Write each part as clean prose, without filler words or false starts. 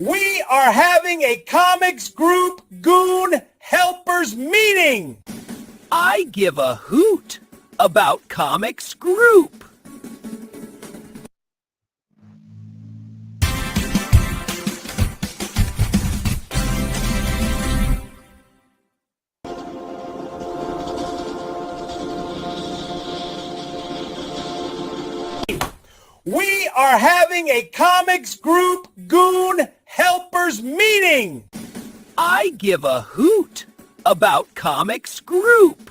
We are having a comics group goon helpers meeting. I give a hoot about comics group. We are having a comics group goon helpers meeting. I give a hoot about comics group.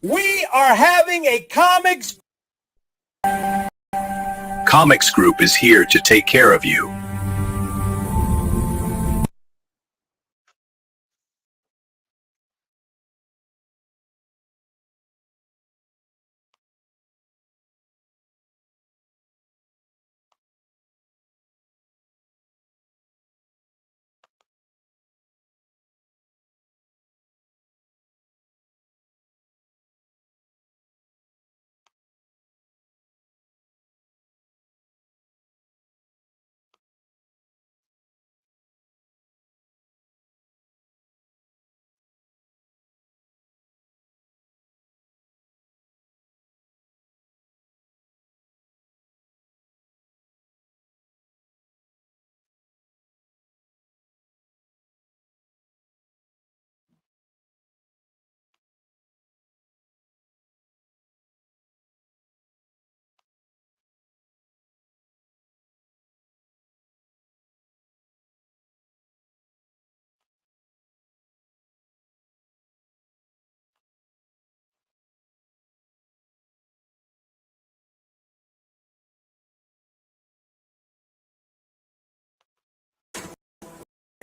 We are having a comics Group is here to take care of you.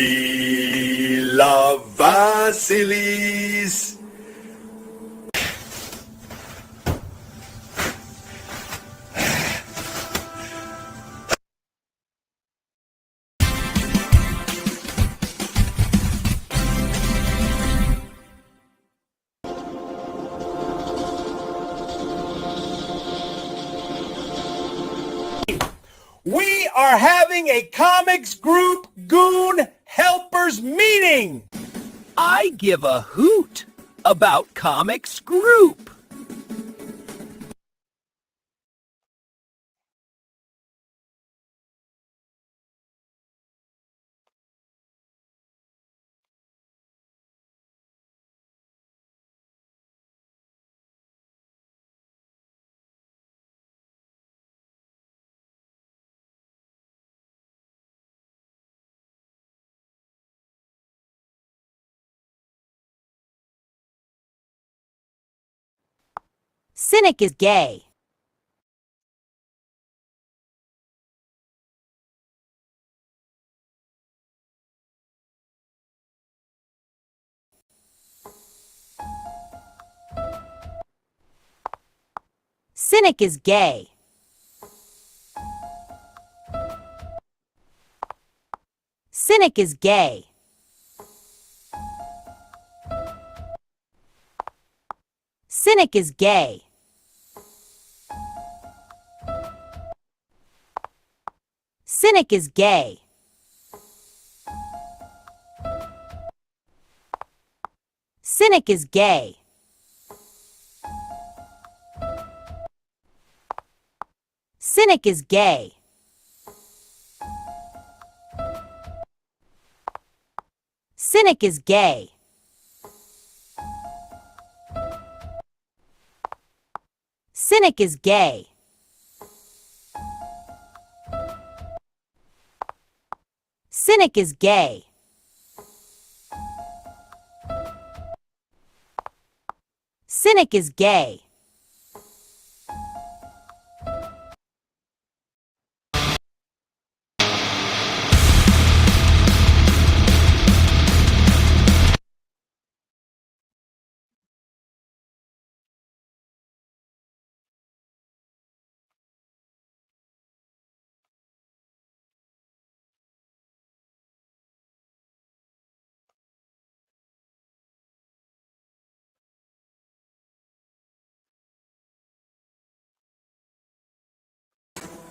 Villa Vasilis. We are having a comics group goon helpers meeting. I give a hoot about comics group. Cynic is gay. Cynic is gay. Cynic is gay. Cynic is gay. Cynic is gay. Cynic is gay. Cynic is gay. Cynic is gay. Cynic is gay. Cynic is gay. Cynic is gay.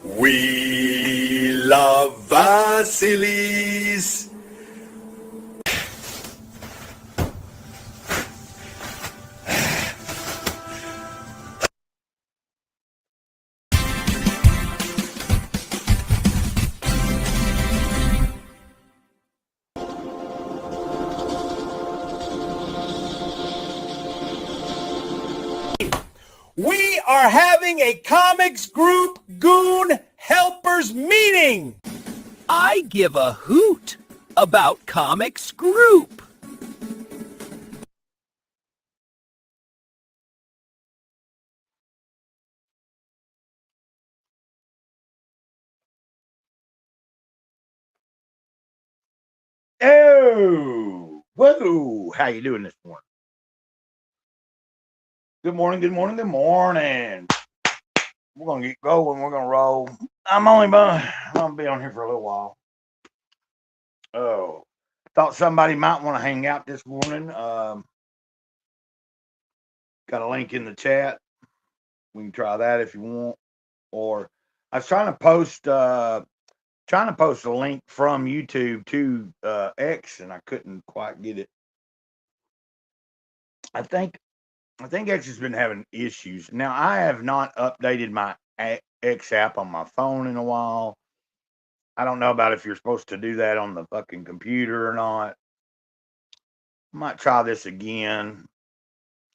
We love Vasilis. We are having a comics group goon helpers meeting. I give a hoot about Comics Group. Oh, whoa! How you doing this morning? Good morning, good morning, good morning. We're gonna get going. We're gonna roll. I'm gonna be on here for a little while. Oh, thought somebody might want to hang out this morning. Got a link in the chat. We can try that if you want. Or I was trying to post a link from YouTube to X, and I couldn't quite get it. I think X has been having issues. Now, I have not updated my X app on my phone in a while. I don't know about if you're supposed to do that on the fucking computer or not. I might try this again.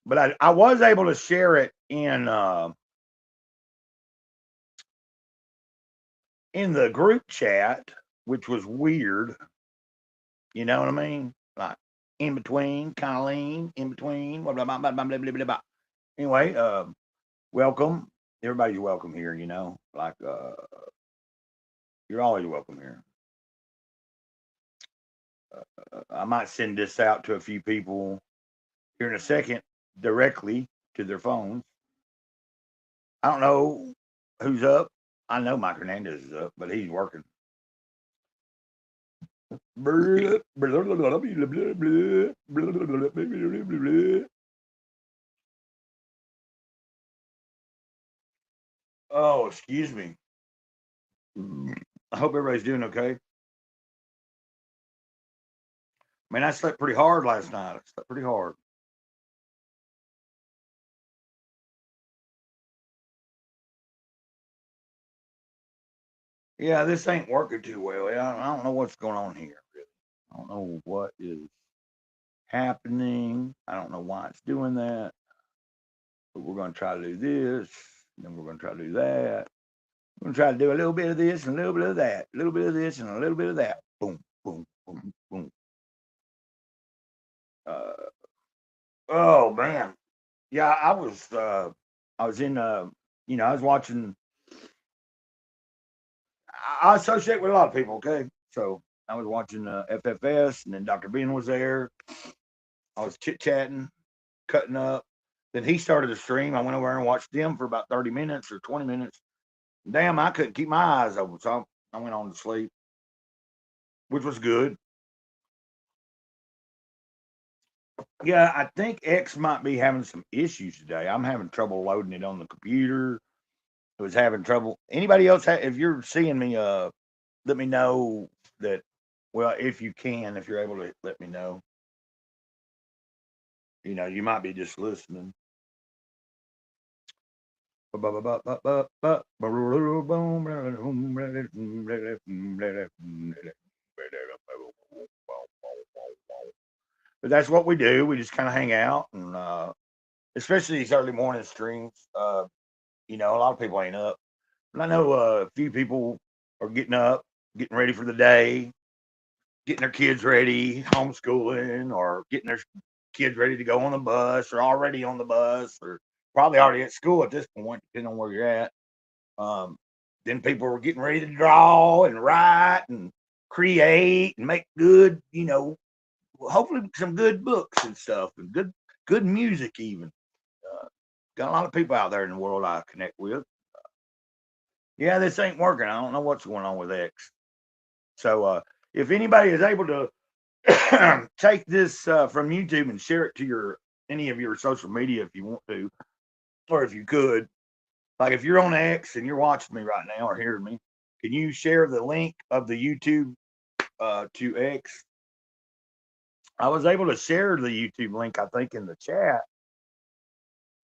But I was able to share it in the group chat, which was weird. You know what I mean? Like in between, kind of lean, in between, blah, blah, blah, blah, blah, blah, blah, blah. Anyway, welcome. Everybody's welcome here, you know. Like you're always welcome here. I might send this out to a few people here in a second directly to their phones. I don't know who's up. I know Mike Hernandez is up, but he's working. Oh, excuse me. I hope everybody's doing okay. I mean, I slept pretty hard last night. I slept pretty hard. Yeah, this ain't working too well. I don't know what's going on here, really. I don't know what is happening. I don't know why it's doing that. But we're going to try to do this. And then we're going to try to do that. We're going to try to do a little bit of this and a little bit of that. A little bit of this and a little bit of that. Boom, boom, boom, boom. Oh, man. Yeah, I was in, I was watching. I associate with a lot of people, okay? So I was watching FFS, and then Dr. Ben was there. I was chit-chatting, cutting up. Then he started a stream. I went over and watched them for about 30 minutes or 20 minutes. Damn, I couldn't keep my eyes open, so I went on to sleep, which was good. Yeah, I think X might be having some issues today. I'm having trouble loading it on the computer. I was having trouble. Anybody else, if you're seeing me, let me know that. Well, if you can, if you're able to let me know. You know, you might be just listening. But that's what we do. We just kind of hang out, and especially these early morning streams. A lot of people ain't up. But I know a few people are getting up, getting ready for the day, getting their kids ready, homeschooling, or getting their kids ready to go on the bus, or already on the bus, or probably already at school at this point, depending on where you're at. Then people were getting ready to draw and write and create and make good, hopefully some good books and stuff, and good music even. Got a lot of people out there in the world I connect with. Yeah, this ain't working. I don't know what's going on with X. So if anybody is able to take this from YouTube and share it to any of your social media if you want to, or if you could, Like if you're on X and you're watching me right now or hearing me, can you share the link of the YouTube to X? I was able to share the YouTube link, I think, in the chat,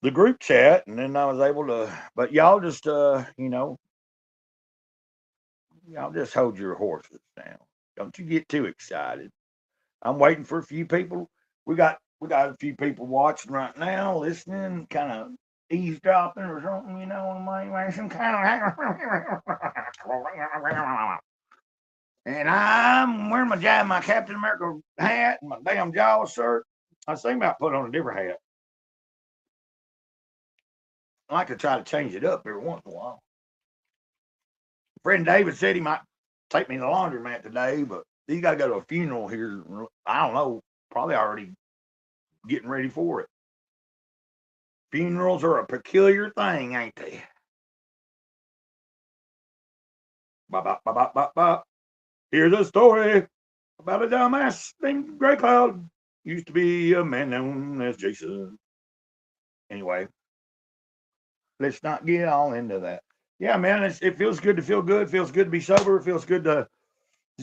the group chat, and then I was able to. But y'all just, y'all just hold your horses down. Don't you get too excited. I'm waiting for a few people. We got a few people watching right now, listening, kind of eavesdropping or something, some kind of. And I'm wearing my Captain America hat and my damn Jaws shirt. I was thinking about putting on a different hat. I like to try to change it up every once in a while. Friend David said he might take me to the laundromat today, but he's got to go to a funeral here. I don't know, probably already getting ready for it. Funerals are a peculiar thing, ain't they? Bop, bop, bop, bop, bop, bop. Here's a story about a dumbass named Gray Cloud. Used to be a man known as Jason. Anyway, let's not get all into that. Yeah, man, it feels good to feel good. It feels good to be sober. It feels good to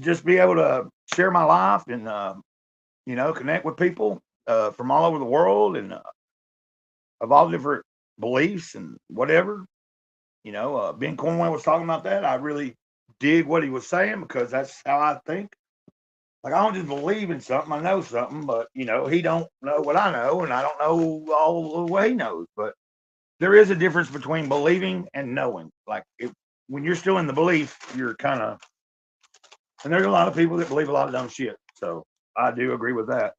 just be able to share my life and, connect with people from all over the world and of all different beliefs and whatever. Ben Cornwell was talking about that. I really dig what he was saying because that's how I think. Like, I don't just believe in something. I know something, but, he don't know what I know, and I don't know all the way he knows. But there is a difference between believing and knowing. Like, when you're still in the belief, you're kind of, and there's a lot of people that believe a lot of dumb shit. So I do agree with that.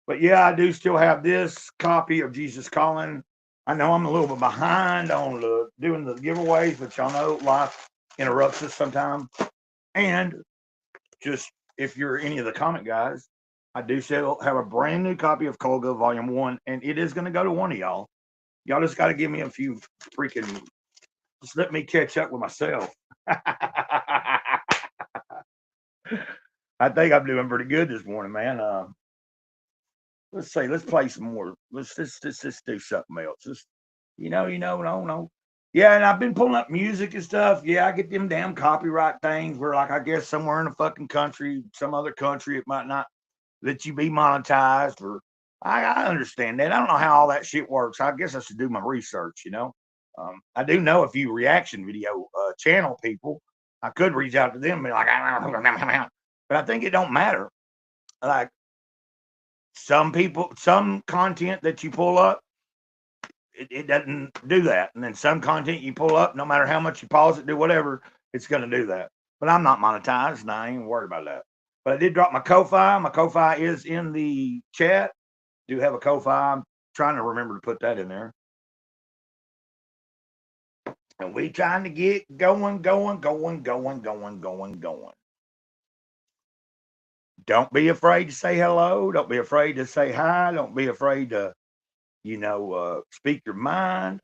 But yeah, I do still have this copy of Jesus Calling. I know I'm a little bit behind on doing the giveaways, but y'all know life interrupts us sometimes. And just if you're any of the comic guys, I do still have a brand new copy of Colga Volume 1, and it is going to go to one of y'all. Y'all just got to give me a few freaking, just let me catch up with myself. I think I'm doing pretty good this morning, man. Let's play some more. Let's do something else. Just, no. Yeah, and I've been pulling up music and stuff. Yeah, I get them damn copyright things where, like, I guess somewhere in a fucking country, some other country, it might not let you be monetized. Or I understand that. I don't know how all that shit works. I guess I should do my research, I do know a few reaction video channel people. I could reach out to them and be like, but I think it don't matter. Like, some content that you pull up, it doesn't do that. And then some content you pull up, no matter how much you pause it, do whatever, it's going to do that. But I'm not monetized, and I ain't even worried about that. But I did drop my Ko-Fi. My Ko-Fi is in the chat. Do have a Ko-Fi. I'm trying to remember to put that in there. And we trying to get going. Don't be afraid to say hello. Don't be afraid to say hi. Don't be afraid to, speak your mind.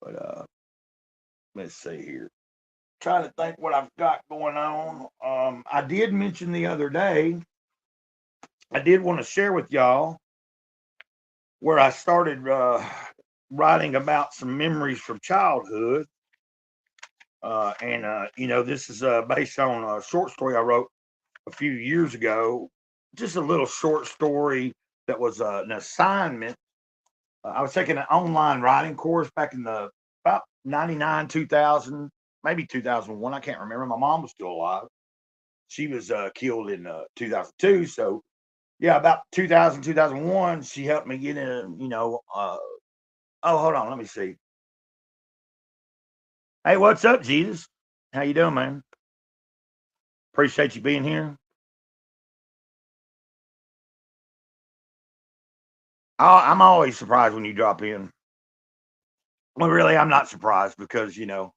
But let's see here. Trying to think what I've got going on. I did mention the other day, I did want to share with y'all where I started writing about some memories from childhood. This is based on a short story I wrote a few years ago. Just a little short story that was an assignment. I was taking an online writing course back in about 99, 2000, maybe 2001. I can't remember. My mom was still alive. She was killed in 2002. So, yeah, about 2000, 2001, she helped me get in, oh, hold on. Let me see. Hey, what's up, Jesus? How you doing, man? Appreciate you being here. I'm always surprised when you drop in. Well, really, I'm not surprised because, I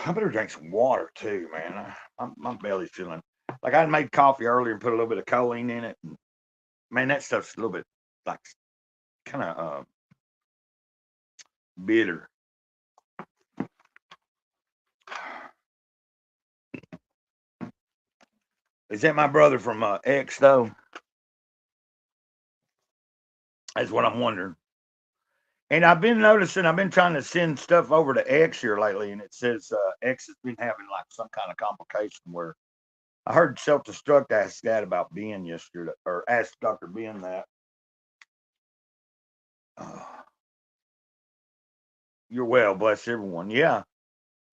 better drink some water too, man. My belly's feeling like I made coffee earlier and put a little bit of choline in it. And, man, that stuff's a little bit like kind of bitter. Is that my brother from X though? That's what I'm wondering. And I've been noticing, I've been trying to send stuff over to X here lately, and it says X has been having like some kind of complication where I heard Self Destruct ask that about Ben yesterday, or asked Dr. Ben that. Uh, you're well, bless everyone. Yeah,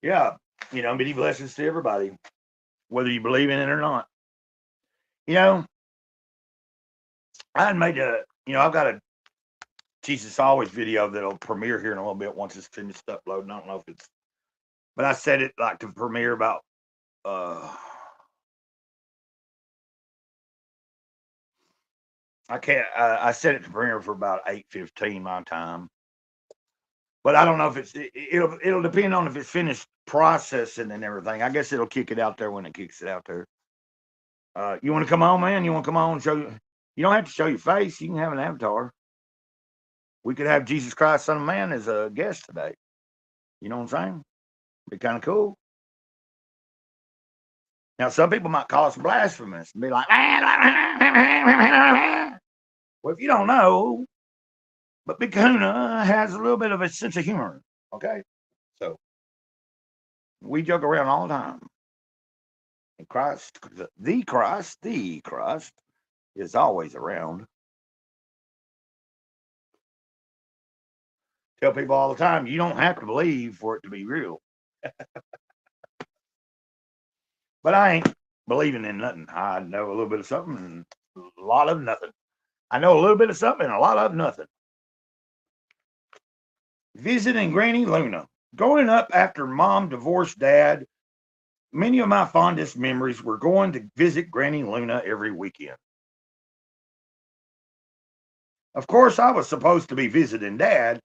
yeah. You know, many blessings to everybody, whether you believe in it or not. You know, I had made I've got a Jesus Always video that'll premiere here in a little bit once it's finished uploading. I don't know if it's, but I said it like to premiere about, I set it to premiere for about 8:15 my time. But I don't know if it'll depend on if it's finished processing and everything. I guess it'll kick it out there when it kicks it out there. You want to come on, man? You want to come on and show you? You don't have to show your face. You can have an avatar. We could have Jesus Christ, Son of Man, as a guest today. You know what I'm saying? Be kind of cool. Now, some people might call us blasphemous and be like, well, if you don't know, but Big Kahuna has a little bit of a sense of humor. Okay? So, we joke around all the time. And Christ, the Christ is always around. Tell people all the time, you don't have to believe for it to be real. But I ain't believing in nothing. I know a little bit of something and a lot of nothing. I know a little bit of something and a lot of nothing. Visiting Granny Luna. Growing up after Mom divorced Dad, many of my fondest memories were going to visit Granny Luna every weekend. Of course, I was supposed to be visiting Dad,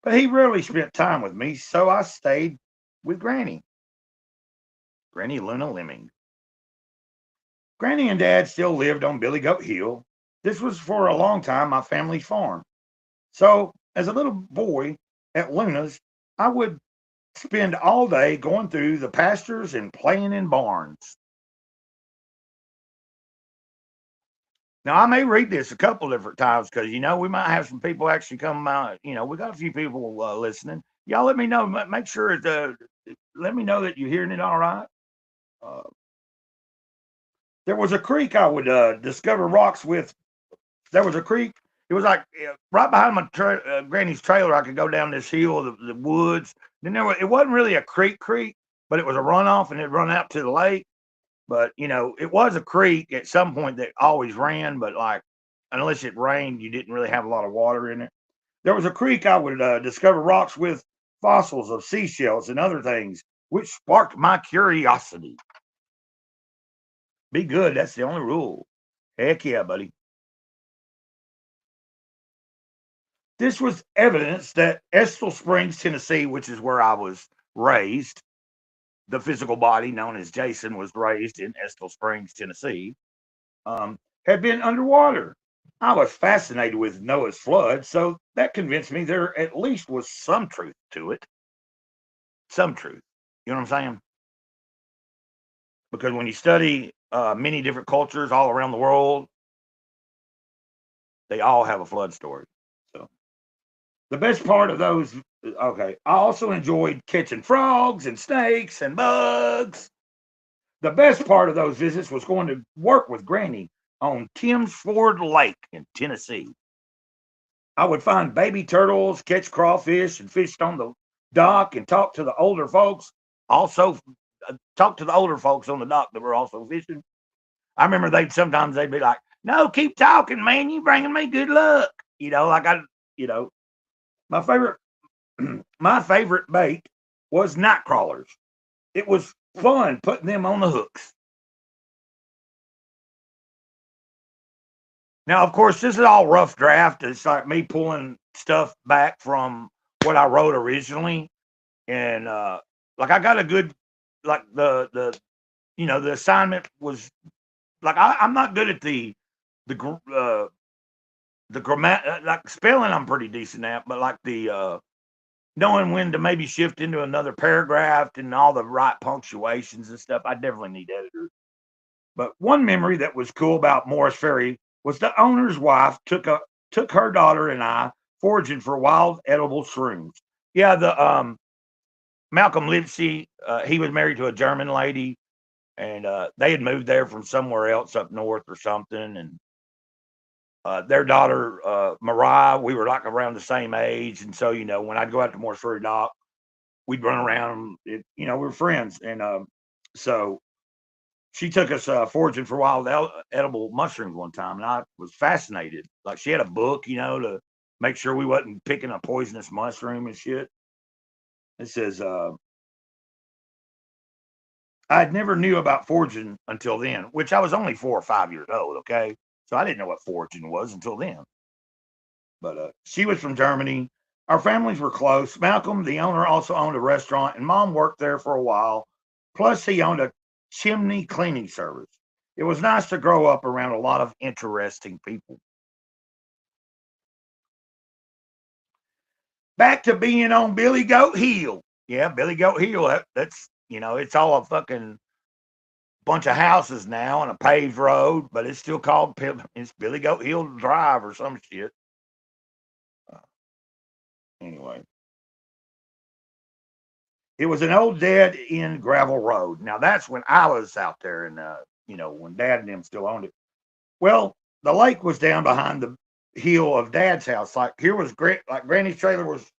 but he rarely spent time with me, so I stayed with Granny. Granny Luna Lemming. Granny and Dad still lived on Billy Goat Hill. This was for a long time my family's farm. So, as a little boy at Luna's, I would spend all day going through the pastures and playing in barns. Now, I may read this a couple different times because, we might have some people actually come out. We got a few people listening. Y'all let me know. Make sure let me know that you're hearing it all right. There was a creek I would discover rocks with. There was a creek. It was like right behind my Granny's trailer. I could go down this hill, the woods. Then it wasn't really a creek, but it was a runoff and it run out to the lake. But, it was a creek at some point that always ran, but like, unless it rained, you didn't really have a lot of water in it. There was a creek I would discover rocks with fossils of seashells and other things, which sparked my curiosity. Be good. That's the only rule. Heck yeah, buddy. This was evidence that Estill Springs, Tennessee, which is where I was raised, the physical body known as Jason was raised in Estill Springs, Tennessee, had been underwater. I was fascinated with Noah's flood, so that convinced me there at least was some truth to it. Some truth. You know what I'm saying? Because when you study many different cultures all around the world, they all have a flood story. So the best part of those, I also enjoyed catching frogs and snakes and bugs. The best part of those visits was going to work with Granny on Tim's Ford Lake in Tennessee. I would find baby turtles, catch crawfish, and fish on the dock and talk to the older folks. Also, talk to the older folks on the dock that were also fishing. I remember sometimes they'd be like, "No, keep talking, man. You bringing me good luck." My favorite bait was night crawlers. It was fun putting them on the hooks. Now, of course, this is all rough draft. It's like me pulling stuff back from what I wrote originally. And I got a good, like the assignment was like, I'm not good at the grammar, like spelling I'm pretty decent at, but like the knowing when to maybe shift into another paragraph and all the right punctuations and stuff, I definitely need editors. But one memory that was cool about Morris Ferry was the owner's wife took her daughter and I foraging for wild edible shrooms. Yeah, the Malcolm Lipsey, he was married to a German lady, and they had moved there from somewhere else up north or something. And their daughter, Mariah, we were like around the same age. And so, when I'd go out to Mortuary Dock, we'd run around, we were friends. And so she took us foraging for wild edible mushrooms one time. And I was fascinated. Like she had a book, to make sure we wasn't picking a poisonous mushroom and shit. It says, I never knew about foraging until then, which I was only 4 or 5 years old. Okay. So I didn't know what foraging was until then. But she was from Germany. Our families were close. Malcolm, the owner, also owned a restaurant, and Mom worked there for a while. Plus, he owned a chimney cleaning service. It was nice to grow up around a lot of interesting people. Back to being on Billy Goat Hill. Yeah, Billy Goat Hill. That's, it's all a fucking bunch of houses now and a paved road, but it's still called Billy Goat Hill Drive or some shit. Anyway, it was an old dead end gravel road. Now that's when I was out there, and when Dad and them still owned it. Well, the lake was down behind the hill of Dad's house. Like here was like Granny's trailer was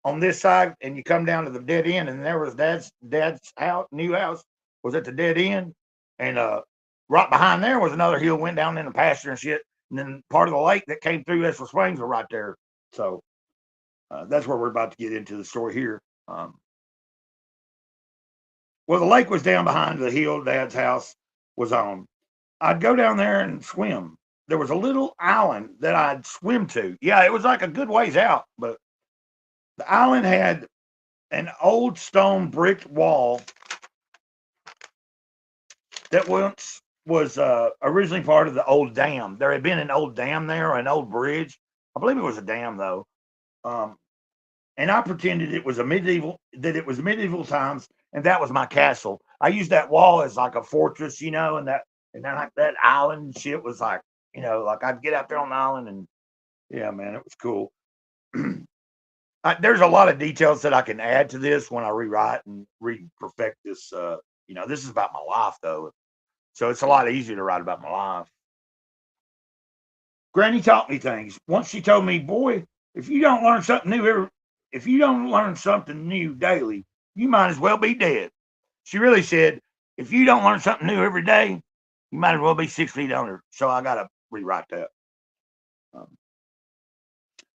on this side, and you come down to the dead end, and there was Dad's house, new house was at the dead end, and right behind there was another hill went down in the pasture and shit, and then part of the lake that came through Estill Springs were right there. So that's where we're about to get into the story here. Well, the lake was down behind the hill Dad's house was on. I'd go down there and swim. There was a little island that I'd swim to. Yeah, it was like a good ways out, but the island had an old stone brick wall that once was originally part of the old dam. There had been an old dam there, an old bridge. I believe it was a dam though. And I pretended it was medieval times, and that was my castle. I used that wall as like a fortress, and then like that island shit was like, like I'd get out there on the island, and yeah, man, it was cool. There's a lot of details that I can add to this when I rewrite and re-perfect this. This is about my life though, so it's a lot easier to write about my life. Granny taught me things. Once she told me, boy, if you don't learn something new daily, you might as well be dead. She really said, if you don't learn something new every day, you might as well be 6 feet under. So I got to rewrite that.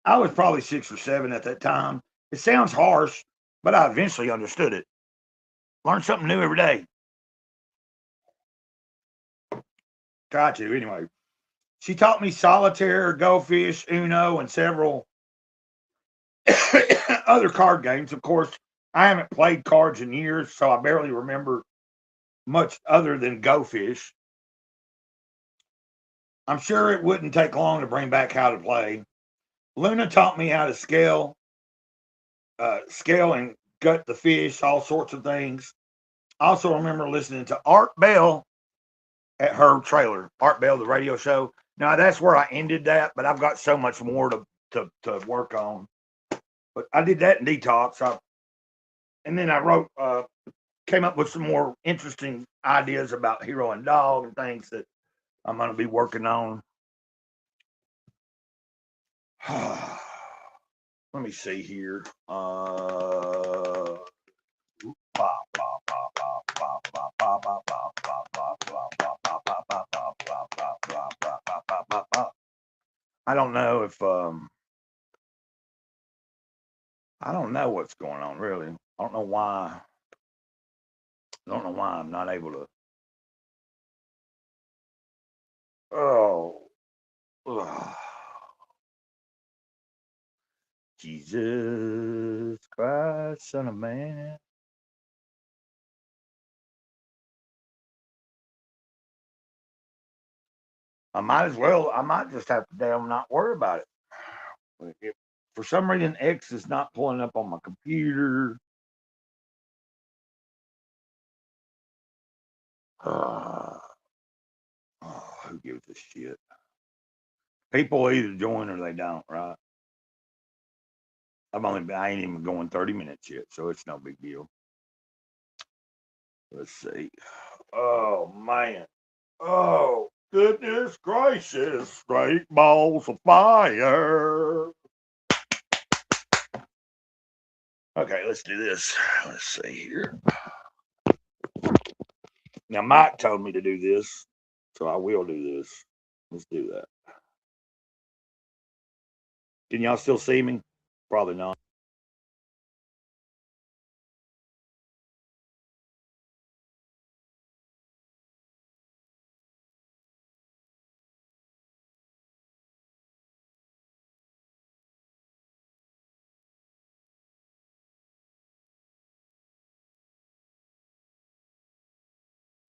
I was probably 6 or 7 at that time. It sounds harsh, but I eventually understood it. Learn something new every day. Try to, anyway. She taught me solitaire, Go Fish, Uno, and several other card games. Of course, I haven't played cards in years, so I barely remember much other than Go Fish. I'm sure it wouldn't take long to bring back how to play. Luna taught me how to scale and gut the fish, all sorts of things. I also remember listening to Art Bell at her trailer, Art Bell, the radio show. Now that's where I ended that, but I've got so much more to work on. But I did that in detox. And then I wrote, came up with some more interesting ideas about Hero and Dog and things that I'm going to be working on. Let me see here. I don't know if I don't know what's going on really. I don't know why. I don't know why I'm not able to. Oh, ugh. Jesus Christ, Son of Man. I might just have to damn not worry about it. If for some reason X is not pulling up on my computer. Who gives a shit? People either join or they don't, right? I ain't even going 30 minutes yet, so it's no big deal. Let's see. Oh man. Oh goodness gracious! Straight balls of fire. Okay, let's do this. Let's see here. Now, Mike told me to do this, so I will do this. Let's do that. Can y'all still see me? Probably not.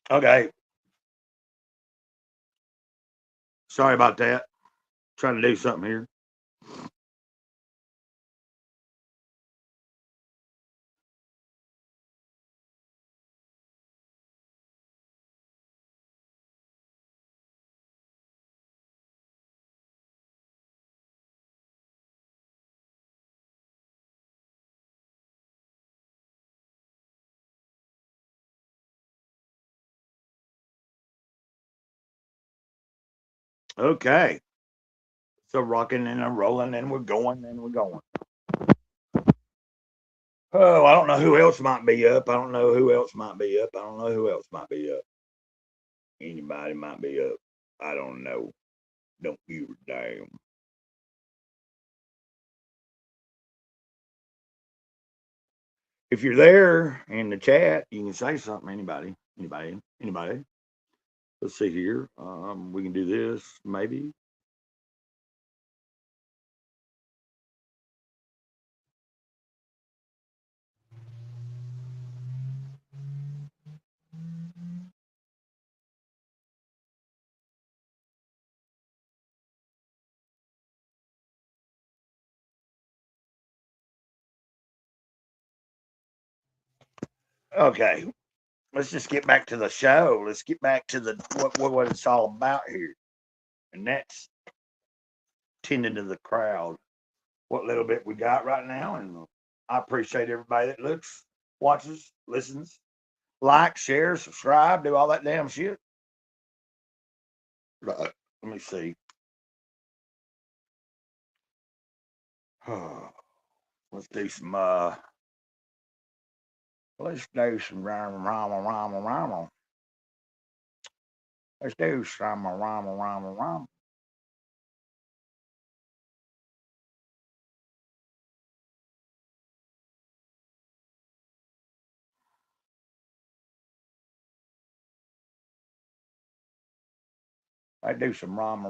Okay. Sorry about that. Trying to do something here. Okay. So rocking and a rolling and we're going and we're going. Oh, I don't know who else might be up. I don't know who else might be up. I don't know who else might be up. Anybody might be up. I don't know. Don't give a damn. If you're there in the chat, you can say something. Anybody. Let's see here. We can do this, maybe. Okay. Let's just get back to the show. Let's get back to the what it's all about here. And that's tending to the crowd. What little bit we got right now. And I appreciate everybody that looks, watches, listens, likes, shares, subscribe, do all that damn shit. Right. Let me see. Let's do some rhyme. Let's do some rhyme. I do some rhyme.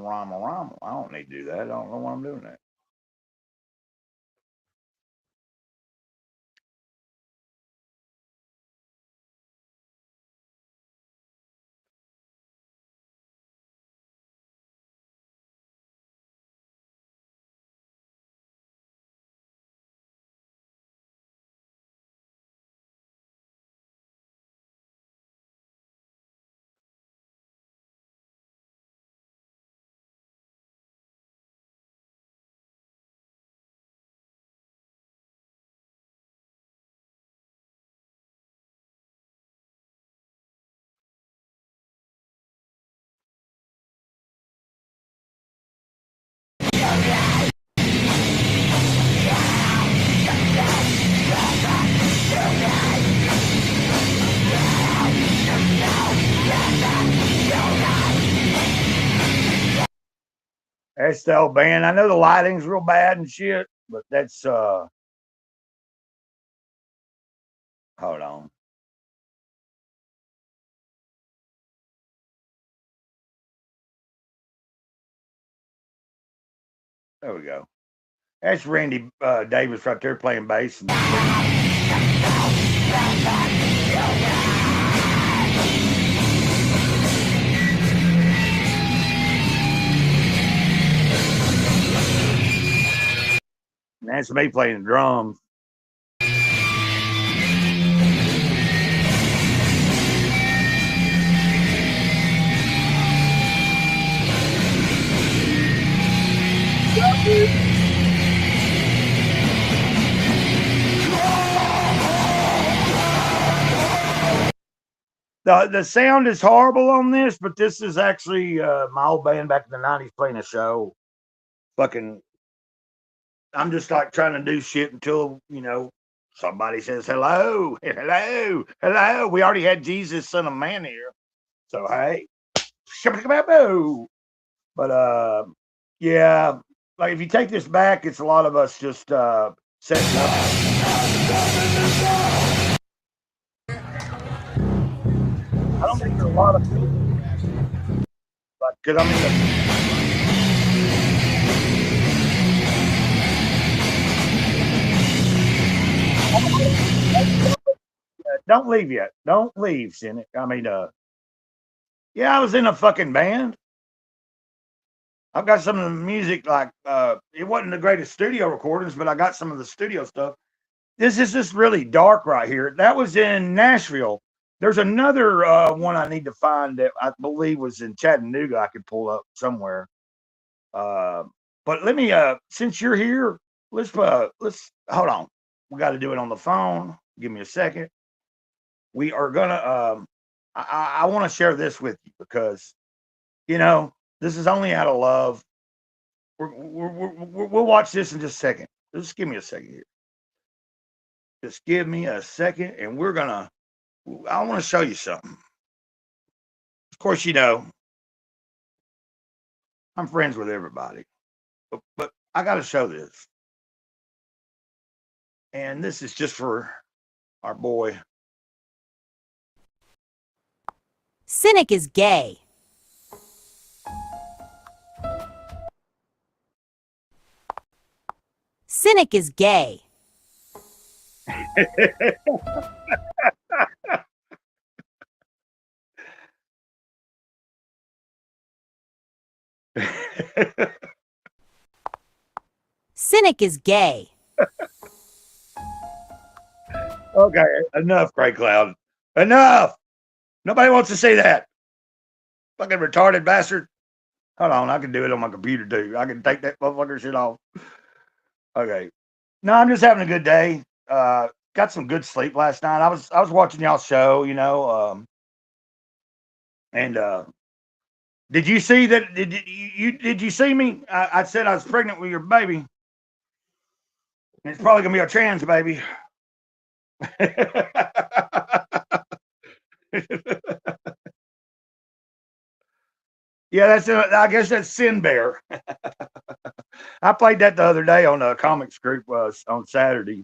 I don't need to do that. I don't know why I'm doing that. That's the old band. I know the lighting's real bad and shit, but that's hold on. There we go. That's Randy Davis right there playing bass. And that's me playing the drums. The sound is horrible on this, but this is actually my old band back in the 90s playing a show. Fucking, I'm just like trying to do shit until, somebody says hello, hello, hello. We already had Jesus, Son of Man here. So, hey, but yeah, like if you take this back, it's a lot of us just setting up. I don't think there are a lot of people, but because I'm in don't leave yet. Don't leave, Cynic. I mean, yeah, I was in a fucking band. I've got some of the music, like, it wasn't the greatest studio recordings, but I got some of the studio stuff. This is just really dark right here. That was in Nashville. There's another one I need to find that I believe was in Chattanooga. I could pull up somewhere. But let me, since you're here, let's hold on. We got to do it on the phone. Give me a second. We are gonna. I want to share this with you because, this is only out of love. We'll watch this in just a second. Just give me a second here. Just give me a second, and we're gonna. I want to show you something. Of course, I'm friends with everybody, but I got to show this. And this is just for our boy. Cynic is gay. Cynic is gay. Cynic is gay. Okay, enough, Gray Cloud. Enough. Nobody wants to see that. Fucking retarded bastard. Hold on, I can do it on my computer too. I can take that motherfucker shit off. Okay. No, I'm just having a good day. Got some good sleep last night. I was watching y'all's show, and did you see that? Did you see me? I said I was pregnant with your baby. And it's probably gonna be a trans baby. Yeah, I guess that's Sin Bear. I played that the other day on a comics group on Saturday.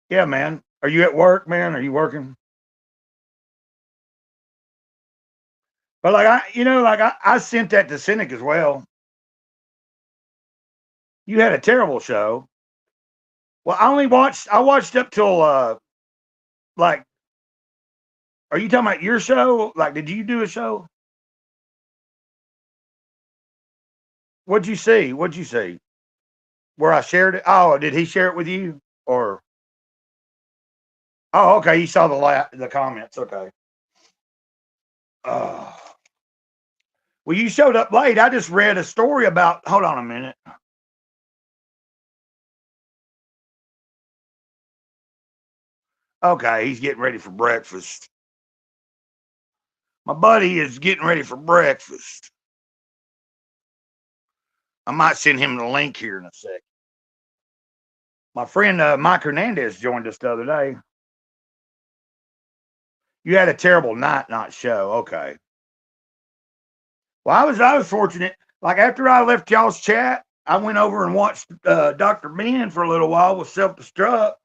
Yeah, man. Are you at work, man? Are you working? But I sent that to Cynic as well. You had a terrible show. Well, I watched up till are you talking about your show? Like, did you do a show? What'd you see? Where I shared it? Oh, did he share it with you? Or oh, okay, you saw the comments. Okay. Well, you showed up late. I just read a story about. Hold on a minute. Okay, he's getting ready for breakfast. My buddy is getting ready for breakfast. I might send him the link here in a sec. My friend Mike Hernandez joined us the other day. You had a terrible night show. Okay. Well, I was fortunate. Like after I left y'all's chat, I went over and watched Dr. Ben for a little while with Self-Destruct.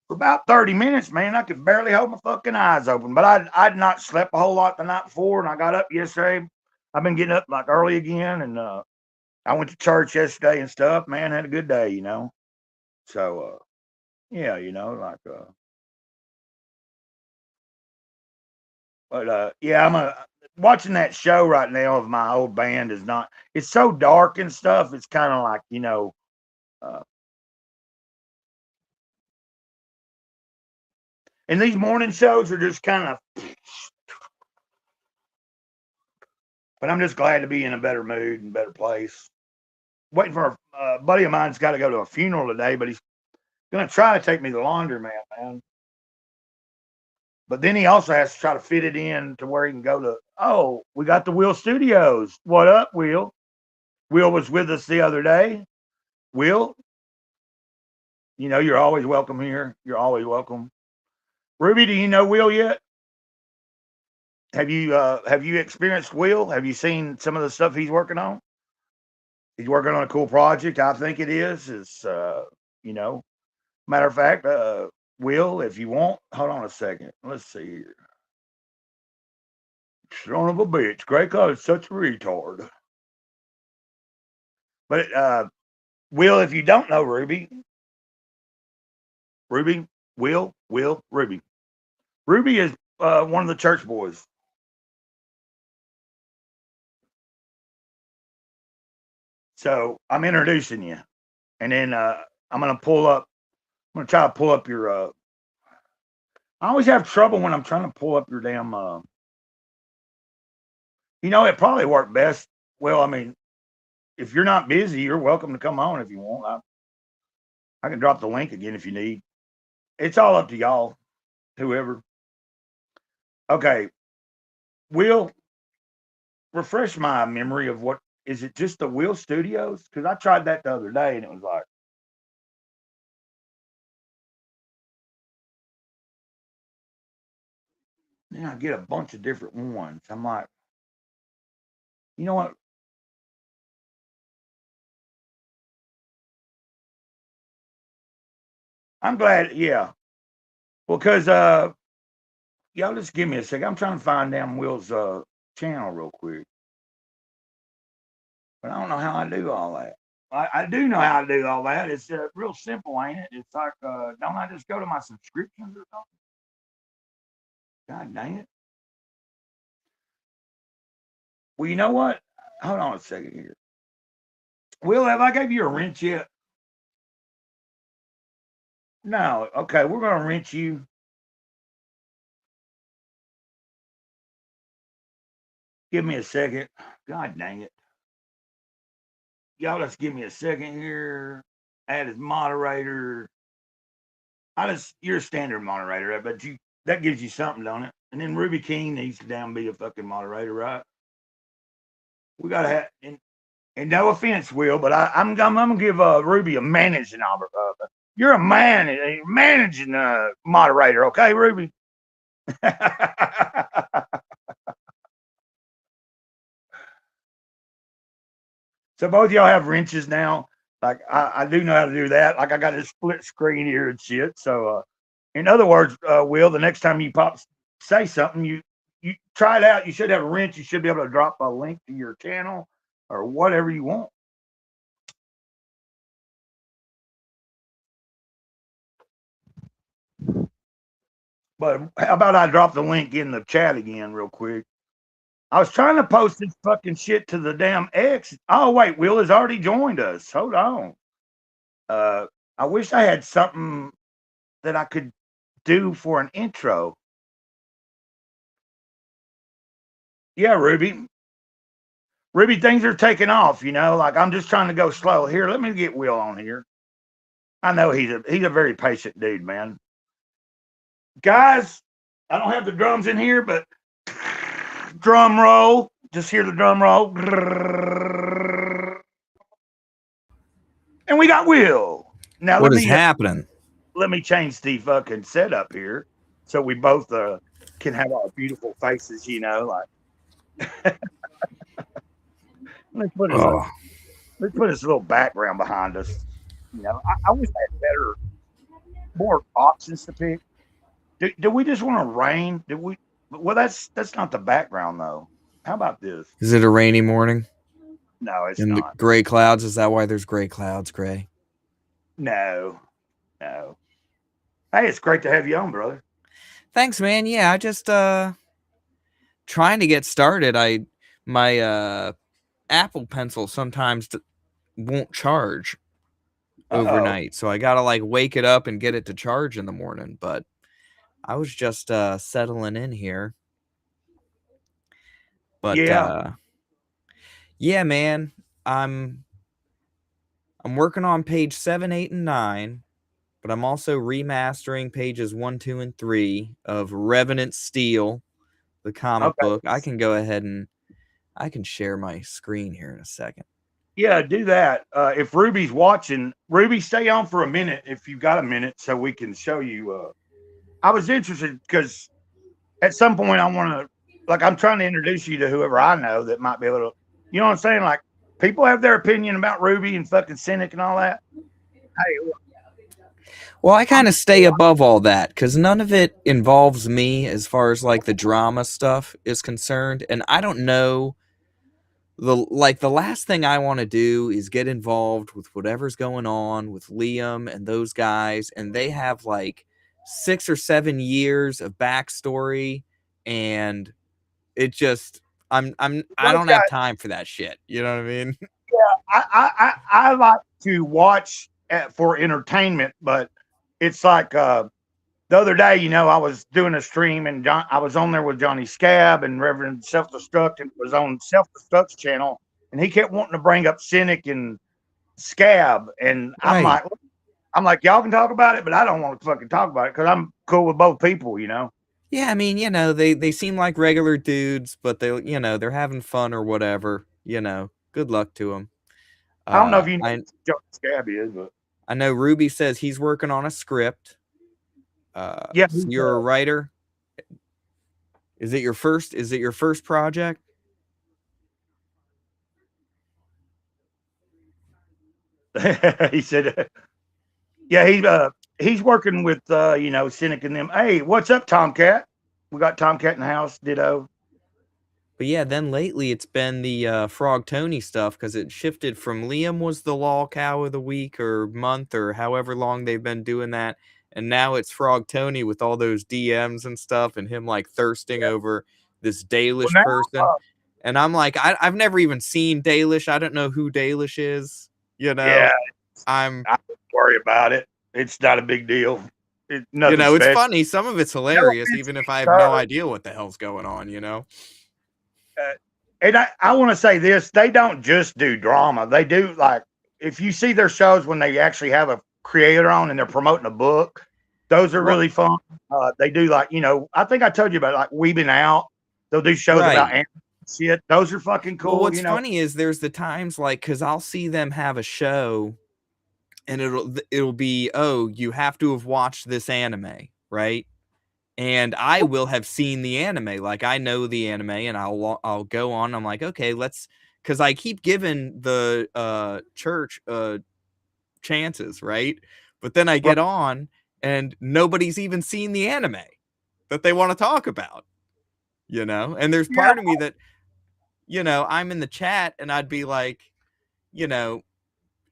For about 30 minutes, man, I could barely hold my fucking eyes open. But I'd not slept a whole lot the night before, and I got up yesterday. I've been getting up like early again, and I went to church yesterday and stuff. Man, had a good day, So, yeah, but yeah, I'm watching that show right now of my old band is not. It's so dark and stuff. It's kind of like and these morning shows are just kind of. But I'm just glad to be in a better mood and better place. Waiting for a buddy of mine's got to go to a funeral today, but he's gonna try to take me to the laundromat, man. But then he also has to try to fit it in to where he can go to, oh, we got the Will Studios. What up, Will? Will was with us the other day. Will, you know, you're always welcome here. You're always welcome. Ruby, do you know Will yet? Have you experienced Will? Have you seen some of the stuff he's working on? He's working on a cool project. I think it is. You know, matter of fact, Will, if you want, hold on a second. Let's see here. Son of a bitch. Grey Cloud is such a retard. But Will, if you don't know Ruby, Will, Ruby. Ruby is one of the church boys. So I'm introducing you. And then I'm going to try to pull up your, I always have trouble when I'm trying to pull up your damn, you know, it probably worked best. Well, I mean, if you're not busy, you're welcome to come on if you want. I can drop the link again if you need. It's all up to y'all, whoever. Okay. Will, refresh my memory of what, is it just the Will Studios? Because I tried that the other day and it was like, then I get a bunch of different ones. I'm like, you know what? I'm glad, yeah. Well, because y'all just give me a second. I'm trying to find damn Will's channel real quick. But I don't know how I do all that. I do know how to do all that. It's real simple, ain't it? It's like, don't I just go to my subscriptions or something? God dang it. Well, you know what? Hold on a second here. Will, have I gave you a wrench yet? No. Okay, we're going to wrench you. Give me a second. God dang it. Y'all just give me a second here. Add as moderator. You're a standard moderator, but that gives you something, don't it? And then Ruby King needs to damn be a fucking moderator, right? We gotta have, and no offense, Will, but I'm gonna give Ruby a managing you're a managing moderator, okay, Ruby? So both of y'all have wrenches now. Like I do know how to do that. Like I got a split screen here and shit. So in other words, Will, the next time you say something, you try it out. You should have a wrench. You should be able to drop a link to your channel or whatever you want. But how about I drop the link in the chat again real quick? I was trying to post this fucking shit to the damn X. Oh, wait, Will has already joined us. Hold on. I wish I had something that I could do for an intro. Yeah, Ruby. Ruby, things are taking off, you know, like I'm just trying to go slow. Here, let me get Will on here. I know he's a very patient dude, man. Guys, I don't have the drums in here, but drum roll. Just hear the drum roll. And we got Will. Now What is happening? Let me change the fucking setup here so we both can have our beautiful faces, you know, like let's put this little background behind us. You know, I wish I had more options to pick. Do we just want to rain? Well, that's not the background though. How about this? Is it a rainy morning? No, it's not. not. The gray clouds, is that why there's gray clouds, Gray? No. Hey, it's great to have you on, brother. Thanks, man. Yeah, I just trying to get started. My Apple Pencil sometimes won't charge overnight, so I gotta like wake it up and get it to charge in the morning. But I was just settling in here. But yeah, man, I'm working on page 7, 8, and 9. but I'm also remastering pages 1, 2, and 3 of Revenant Steel, the comic Okay. book. I can go ahead and I can share my screen here in a second. Yeah, do that. If Ruby's watching, Ruby, stay on for a minute if you've got a minute so we can show you. I was interested because at some point I want to, like, I'm trying to introduce you to whoever I know that might be able to, you know what I'm saying? Like, people have their opinion about Ruby and fucking Cynic and all that. Hey, Well, I kind of stay above all that because none of it involves me as far as like the drama stuff is concerned. And I don't know the last thing I want to do is get involved with whatever's going on with Liam and those guys. And they have like 6 or 7 years of backstory. And it just, I don't have time for that shit. You know what I mean? I like to watch for entertainment, but it's like the other day, you know, I was doing a stream and I was on there with Johnny Scab and Reverend Self Destruct, and was on Self Destruct's channel, and he kept wanting to bring up Cynic and Scab, and Right. I'm like, y'all can talk about it, but I don't want to fucking talk about it because I'm cool with both people, you know. Yeah, I mean, you know, they seem like regular dudes, but they, you know, they're having fun or whatever. You know, good luck to them. I don't know if you know who Johnny Scab is, but I know Ruby says he's working on a script. yeah, so you're a writer. Is it your first project? he said, yeah, he's working with you know, Cynic and them. Hey, what's up, Tomcat? We got Tomcat in the house. Ditto. But yeah, then lately it's been the Frog Tony stuff because it shifted from Liam was the lol cow of the week or month or however long they've been doing that. And now it's Frog Tony with all those DMs and stuff and him like thirsting over this Dalish person. And I'm like, I've never even seen Dalish. I don't know who Dalish is. You know, Yeah, I don't worry about it. It's not a big deal. you know, it's special. funny. Some of it's hilarious, even if I have no idea what the hell's going on, you know. And I want to say this: they don't just do drama. They do, like, if you see their shows when they actually have a creator on and they're promoting a book, those are really fun. They do, like, you know, I think I told you about, like, Weebing Out. They'll do shows about anime shit. Those are fucking cool. Well, what's you know? funny is there's the times like because I'll see them have a show, and it'll be, oh, you have to have watched this anime, right? And I will have seen the anime. Like, I know the anime, and I'll go on. I'm like, okay, let's, because I keep giving the church chances, right? But then I get on, and nobody's even seen the anime that they want to talk about, you know? And there's part of me that, you know, I'm in the chat, and I'd be like, you know,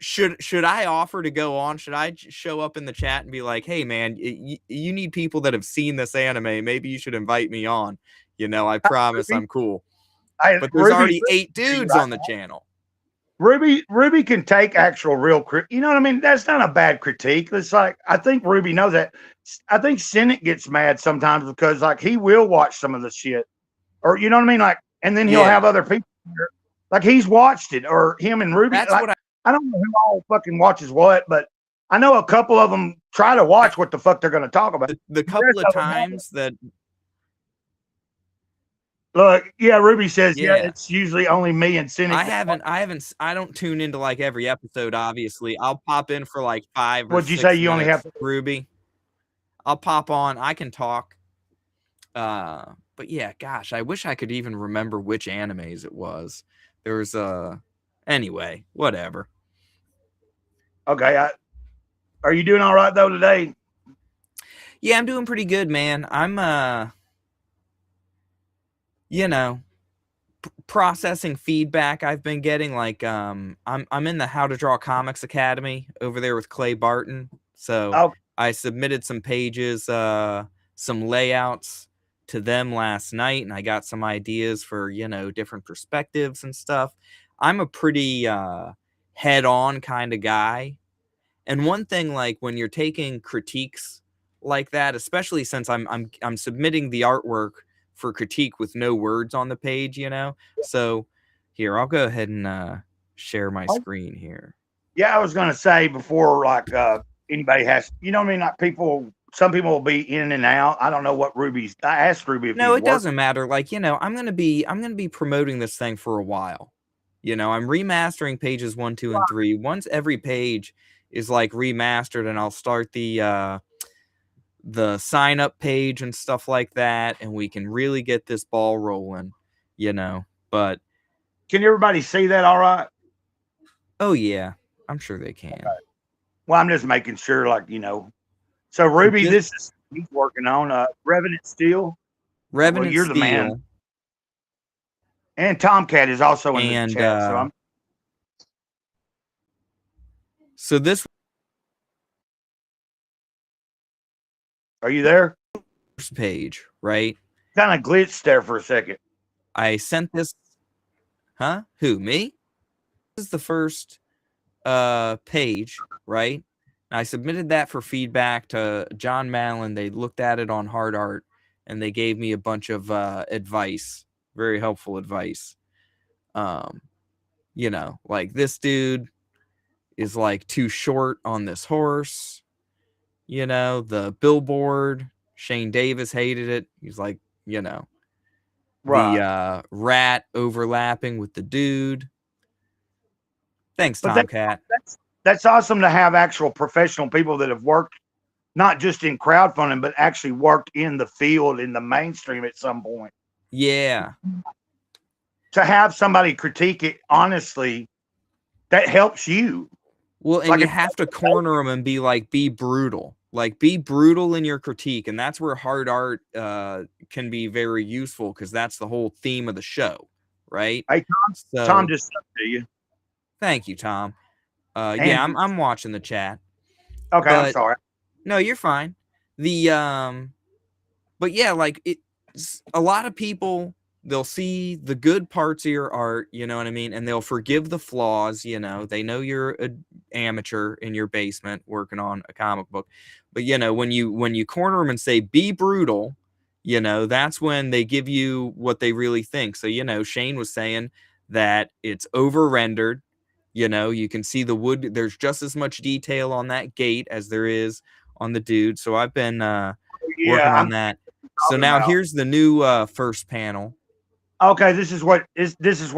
should I offer to go on? Should I show up in the chat and be like, hey, man, you need people that have seen this anime. Maybe you should invite me on. You know, I promise I'm cool. But there's already 8 dudes on the channel. Ruby can take actual real you know what I mean? That's not a bad critique. It's like, I think Ruby knows that. I think Cynic gets mad sometimes because, like, he will watch some of the shit, or, you know what I mean? Like, and then he'll have other people here. Like, he's watched it, or him and Ruby. That's like, what I don't know who all fucking watches what, but I know a couple of them try to watch what the fuck they're going to talk about. The couple of times that. Look, yeah, Ruby says, yeah, it's usually only me and Cynic. I don't tune into like every episode, obviously. I'll pop in for like 5 or 6 What'd you say? You only have Ruby. I'll pop on. I can talk. But yeah, gosh, I wish I could even remember which animes it was. There was anyway, whatever. Okay, are you doing all right though today? Yeah, I'm doing pretty good, man. I'm you know, processing feedback I've been getting. Like I'm in the How to Draw Comics Academy over there with Clay Barton. So I submitted some pages, some layouts to them last night, and I got some ideas for, you know, different perspectives and stuff. I'm a pretty head-on kind of guy. And one thing, like, when you're taking critiques like that, especially since I'm submitting the artwork for critique with no words on the page, you know. So here, I'll go ahead and share my screen here. Yeah, I was gonna say before, like, anybody has, you know what I mean? Like some people will be in and out. I don't know what Ruby's. I asked Ruby if No, he's it doesn't matter. Like, I'm gonna be promoting this thing for a while. I'm remastering pages 1, 2, and 3. Once every page is like remastered, and I'll start the sign up page and stuff like that, and we can really get this ball rolling. But Can everybody see that? All right. oh yeah, I'm sure they can. Okay. Well, I'm just making sure, like, So Ruby, This- this is he's working on Revenant Steel. Revenant you're the Steel. man. And Tomcat is also in And, the chat. So this Are you there? first page, right? Kind of glitched there for a second. I sent this. Huh? Who, me? This is the first page, right? And I submitted that for feedback to John Mallon. They looked at it on Hard Art, and they gave me a bunch of advice, very helpful advice. Like, this dude is like too short on this horse. The billboard, Shane Davis hated it. He's like, Right. the rat overlapping with the dude. Thanks, But Tomcat. That's awesome to have actual professional people that have worked not just in crowdfunding, but actually worked in the field, in the mainstream at some point. Yeah. To have somebody critique it honestly, that helps you. Well, and Like you if- have to corner them and be brutal. Like, be brutal in your critique. And that's where Hard Art can be very useful, because that's the whole theme of the show, right? Hey, Tom just said to you. Thank you, Tom. Yeah, I'm watching the chat. Okay, I'm But- sorry. No, you're fine. But yeah, like, it's a lot of people, they'll see the good parts of your art, you know what I mean? And they'll forgive the flaws, they know you're an amateur in your basement working on a comic book. But, when you corner them and say, be brutal, that's when they give you what they really think. So, Shane was saying that it's over rendered. You can see the wood. There's just as much detail on that gate as there is on the dude. So I've been working on that. So now about. here's the new first panel. Okay, this is where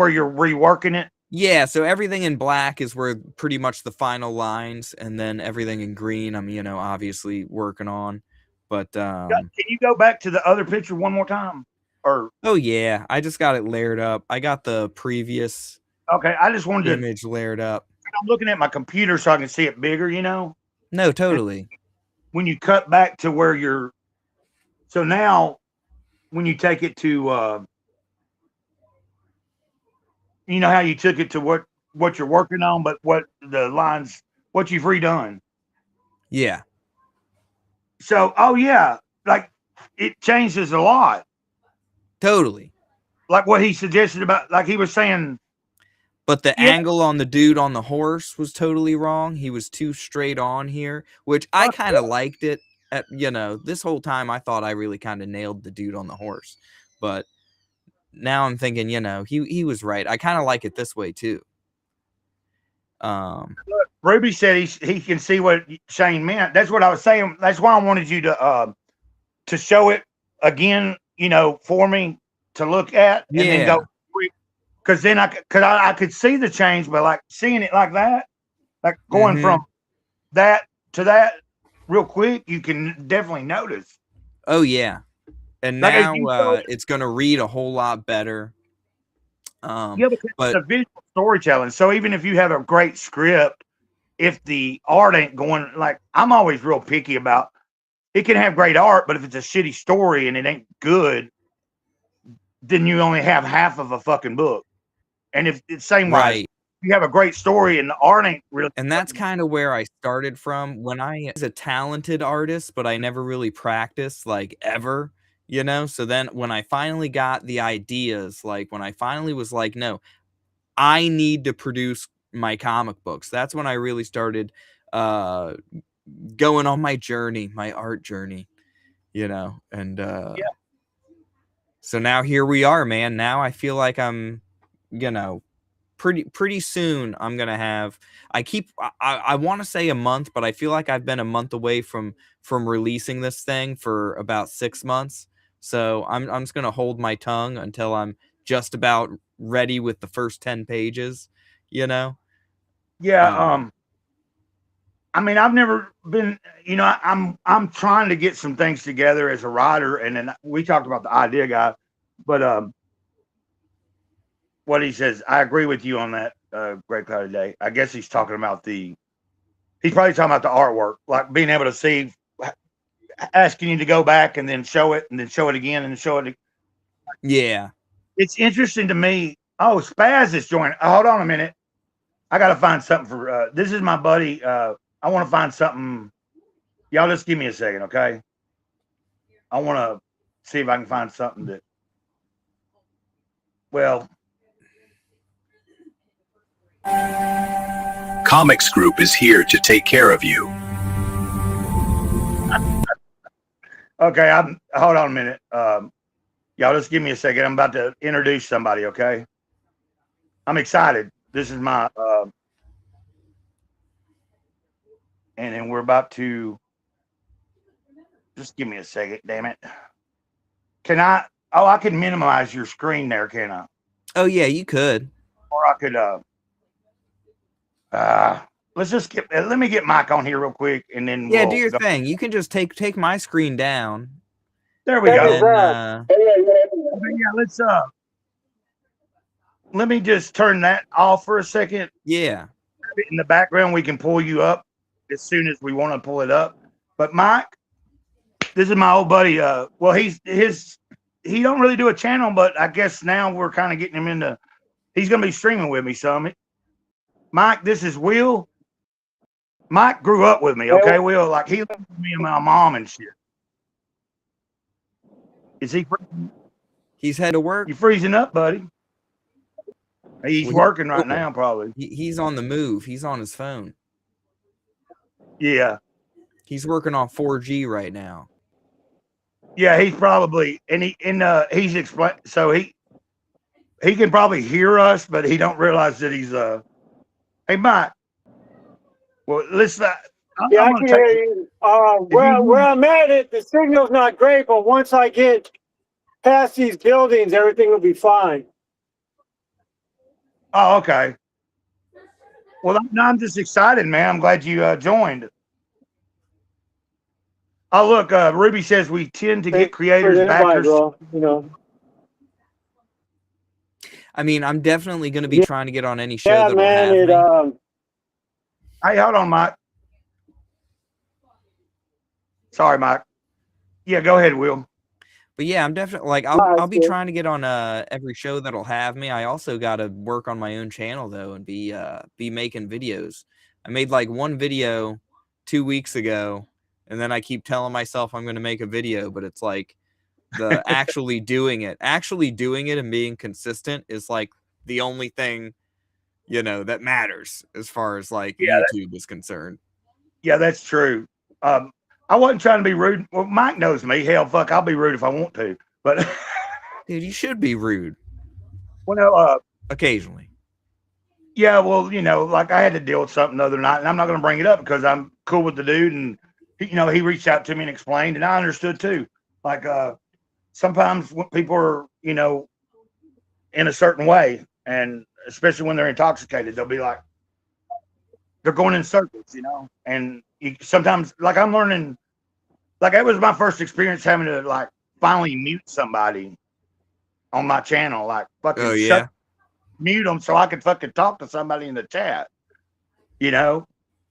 you're reworking it. Yeah, so everything in black is where pretty much the final lines, and then everything in green I'm obviously working on. But Can you go back to the other picture one more time? Or oh yeah, I just got it layered up. I got the previous okay, I just wanted to. image layered up. I'm looking at my computer so I can see it bigger. No, totally. When you cut back to where you're, so now when you take it to, how you took it to what you're working on, but what the lines, what you've redone. Yeah. So, oh yeah, like it changes a lot. Totally. Like what he suggested about, like he was saying. But the Yeah. angle on the dude on the horse was totally wrong. He was too straight on here, which I kind of liked it. This whole time I thought I really kind of nailed the dude on the horse. But now I'm thinking, he was right. I kind of like it this way too. Ruby said he can see what Shane meant. That's what I was saying. That's why I wanted you to show it again, for me to look at and then go. Because then I could see the change, but like seeing it like that, like going from that to that real quick, you can definitely notice. Oh yeah, and Like, if now you go- it's gonna read a whole lot better. Yeah, because but- it's a visual storytelling. So even if you have a great script, if the art ain't going, like I'm always real picky about, it can have great art, but if it's a shitty story and it ain't good, then you only have half of a fucking book. And if it's same way, Right. you have a great story and the art ain't really. And that's kind of where I started from. When I was a talented artist, but I never really practiced, like, ever, So then when I finally got the ideas, like when I finally was like, no, I need to produce my comic books. That's when I really started going on my journey, my art journey, and so now here we are, man. Now I feel like I'm, pretty soon I'm gonna have. I want to say a month, but I feel like I've been a month away from releasing this thing for about 6 months. So I'm just gonna hold my tongue until I'm just about ready with the first 10 pages. You know. Yeah. I mean, I've never been. I'm trying to get some things together as a writer, and then we talked about the idea guy, but what he says, I agree with you on that. Great Cloudy Day. I guess he's talking about he's probably talking about the artwork, like being able to see, asking you to go back and then show it, and then show it again, and show it. Yeah. It's interesting to me. Oh, Spaz is joining. Hold on a minute. I got to find something for. This is my buddy. I want to find something. Y'all just give me a second, okay? I want to see if I can find something that. Well. Comics Group is here to take care of you. Okay, hold on a minute. Y'all just give me a second. I'm about to introduce somebody, okay? I'm excited. This is my and then we're about to just give me a second, damn it. Can I I can minimize your screen there, can I? Oh yeah, you could. Or I could let's just let me get Mike on here real quick, and then Yeah, do your thing. You can just take my screen down. There we go. Then, Yeah, let's let me just turn that off for a second. yeah. In the background, we can pull you up as soon as we want to pull it up. But Mike, this is my old buddy. Well, he don't really do a channel, but I guess now we're kind of getting him into. He's gonna be streaming with me some. Mike, this is Will. Mike grew up with me, okay? Will, like he lived with me and my mom and shit. Is he? He's had to work. You freezing up, buddy? He's working right now, probably. He's on the move. He's on his phone. Yeah. He's working on 4G right now. Yeah, he's probably he's explain. So he can probably hear us, but he don't realize that he's Hey, Mike. Well, listen. Yeah, I can hear you. Where I'm at, the signal's not great, but once I get past these buildings, everything will be fine. Oh, okay. Well, I'm just excited, man. I'm glad you joined. Oh, look, Ruby says we tend to get creators backers. I mean, I'm definitely going to be trying to get on any show that'll man, have me. Hey, hold on, Mike. Sorry, Mike. Yeah, go ahead, Will. But yeah, I'm definitely like I'll be trying to get on every show that'll have me. I also got to work on my own channel though and be making videos. I made like one video 2 weeks ago, and then I keep telling myself I'm going to make a video, but it's like the actually doing it and being consistent is like the only thing, that matters as far as like YouTube is concerned. Yeah, that's true. I wasn't trying to be rude. Well, Mike knows me. Hell, fuck, I'll be rude if I want to. But dude, you should be rude. Well, occasionally. Yeah, well, like I had to deal with something the other night, and I'm not going to bring it up because I'm cool with the dude, and he reached out to me and explained, and I understood too. Like sometimes when people are, in a certain way, and especially when they're intoxicated, they'll be like, they're going in circles, and sometimes, like I'm learning, like it was my first experience having to like finally mute somebody on my channel, like fucking mute them so I could fucking talk to somebody in the chat,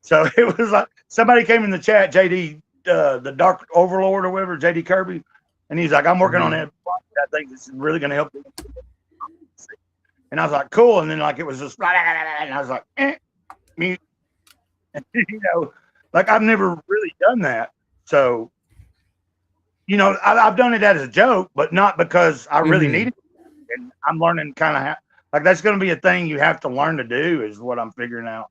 So it was like somebody came in the chat, JD, the Dark Overlord or whatever, JD Kirby, and he's like, I'm working on that. I think this is really going to help. And I was like, cool. And then like it was just, and I was like, mute. Like I've never really done that. So, I've done it as a joke, but not because I really need it. And I'm learning kind of like that's going to be a thing you have to learn to do is what I'm figuring out.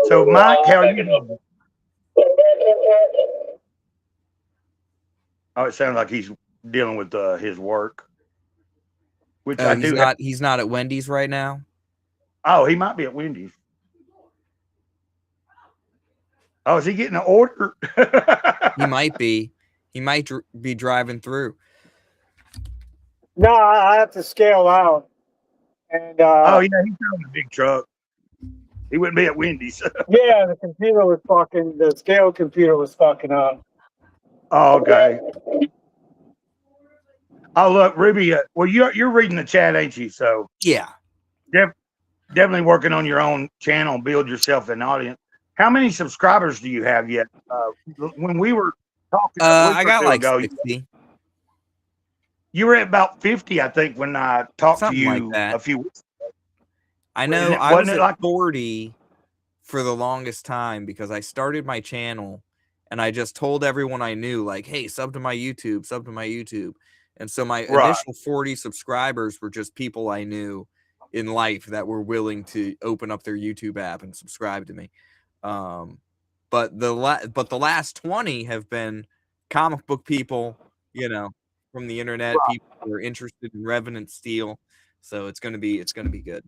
So, Mike, how are you doing? Oh, it sounds like he's dealing with his work. Which he's not at Wendy's right now. Oh, he might be at Wendy's. Oh, is he getting an order? He might be. He might be driving through. No, I have to scale out. And Oh, yeah, he's driving a big truck. He wouldn't be at Wendy's. yeah, the scale computer was fucking up. Oh, okay. Oh, look, Ruby. Well, you're reading the chat, ain't you? So Yeah. definitely working on your own channel, build yourself an audience. How many subscribers do you have yet? When we were talking, I got like 60. You were at about 50, I think, when I talked Something to like you that. a few weeks ago. I know Wasn't it- I was wasn't it at like- 40 for the longest time because I started my channel and I just told everyone I knew, like, hey, sub to my YouTube, sub to my YouTube. And so my Right. initial 40 subscribers were just people I knew in life that were willing to open up their YouTube app and subscribe to me. But the last 20 have been comic book people, you know, from the internet, Right. people who are interested in Revenant Steel. So it's gonna be good.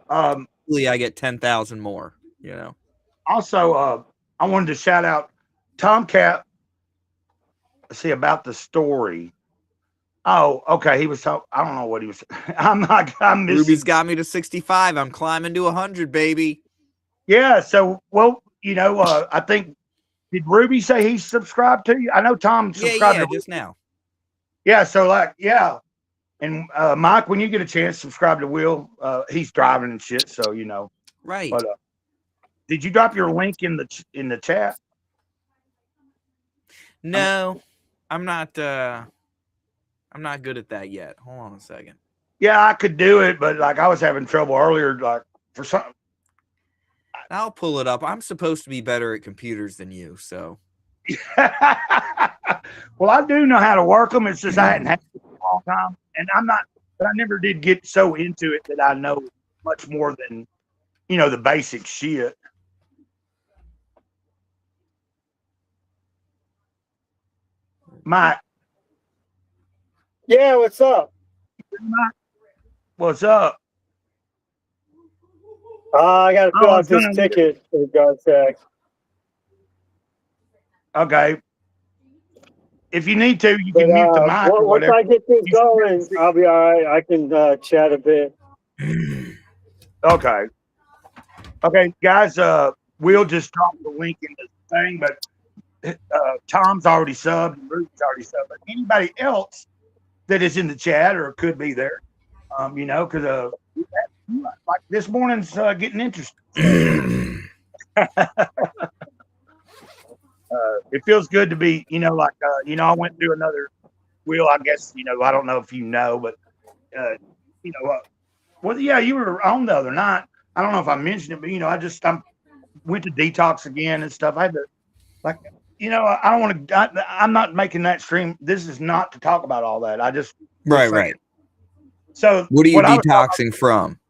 Hopefully I get 10,000 more, you know. Also, I wanted to shout out Tomcat. See about the story. Oh, okay. He was talking. I don't know what he was. I'm missing. Ruby's got me to 65. I'm climbing to 100, baby. Yeah. So, well, you know, I think did Ruby say he subscribed to you? I know Tom subscribed. Yeah, to just now. Yeah. So, like, yeah. And Mike, when you get a chance, subscribe to Will. He's driving and shit, so you know. Right. But did you drop your link in the chat? No, I'm not good at that yet. Hold on a second. Yeah, I could do it, but like I was having trouble earlier, like for something. I'll pull it up. I'm supposed to be better at computers than you, so. Well, I do know how to work them. It's just I hadn't had it for a long time, and but I never did get so into it that I know much more than, you know, the basic shit. Mike, Yeah, what's up? what's up? I got to fill Oh, I out was this gonna- ticket, for God's sake. Okay. If you need to, you But can mute the mic or once whatever. I get this You going, should- I'll be all right. I can chat a bit. Okay. Okay, guys, we'll just drop the link in the thing, but Tom's already subbed and Ruth's already subbed. But anybody else that is in the chat or could be there, you know, because like this morning's getting interesting. It feels good to be, you know, like, you know, I went through another wheel, I guess, you know, I don't know if you know, but, you know, well, yeah, you were on the other night. I don't know if I mentioned it, but, you know, I went to detox again and stuff. I had to, like, you know, I don't want to, I'm not making that stream. This is not to talk about all that. I just, Right. so What are you I was talking detoxing from?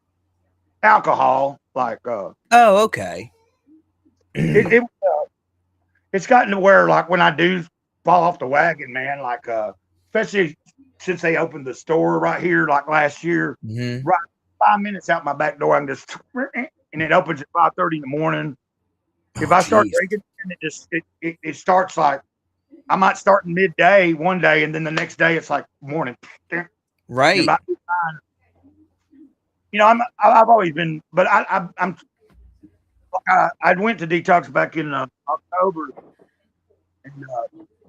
alcohol, like, Oh, okay. It's gotten to where, like, when I do fall off the wagon, man, like, especially since they opened the store right here, like last year, Mm-hmm. 5 minutes out my back door, I can just, and it opens at 5:30 in the morning. If I start drinking, and it starts like, I might start in midday one day, and then the next day it's like morning. Right. About 9. You know, I've always been, but I'm I went to detox back in October, and,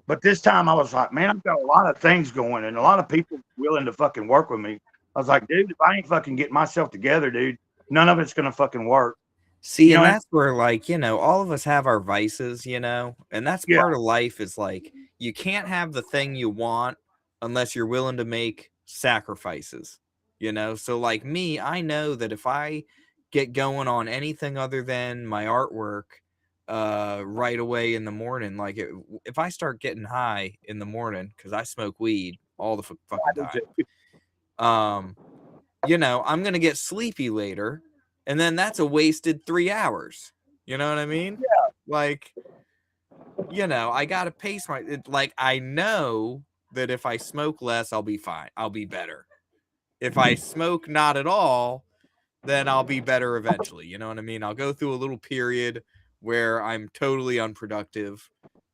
but this time I was like, man, I've got a lot of things going, and a lot of people willing to fucking work with me. I was like, dude, if I ain't fucking getting myself together, dude, none of it's gonna fucking work. See, You know, and that's where, like, you know, all of us have our vices, you know, and that's Yeah. part of life is like, you can't have the thing you want unless you're willing to make sacrifices, you know? So, like me, I know that if I get going on anything other than my artwork right away in the morning, like if I start getting high in the morning, because I smoke weed all the fucking time, you know, I'm going to get sleepy later. And then that's a wasted 3 hours. You know what I mean? Yeah. Like, you know, I got to pace like, I know that if I smoke less, I'll be fine. I'll be better. If I smoke not at all, then I'll be better eventually. You know what I mean? I'll go through a little period where I'm totally unproductive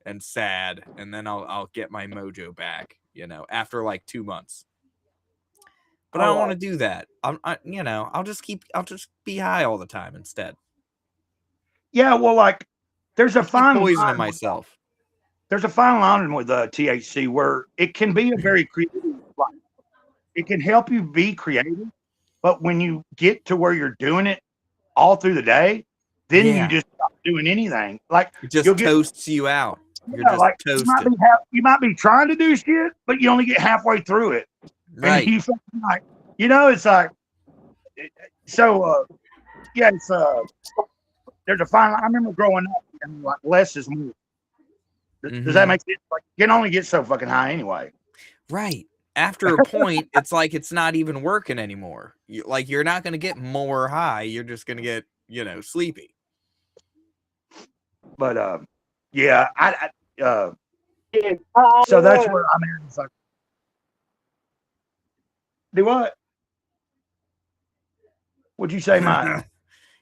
and sad, and then I'll get my mojo back, you know, after like 2 months. But I don't want to do that. I'll just be high all the time instead. Yeah, well, like there's a Keep fine poisoning line. myself. There's a fine line with THC where it can be a very creative. Like, it can help you be creative, but when you get to where you're doing it all through the day, then Yeah. you just stop doing anything. Like It just you'll get- toasts you out. You're yeah, just like toasted. you might be trying to do shit, but you only get halfway through it. Right. And you fucking like, you know, it's like, so, yeah, it's, there's a fine line. I remember growing up, and like less is more. Does that make sense? Like, you can only get so fucking high anyway. Right. After a point, it's like it's not even working anymore. You're not going to get more high. You're just going to get, sleepy. But, yeah, so that's where I'm at. It's like, do what? What'd you say, Mike?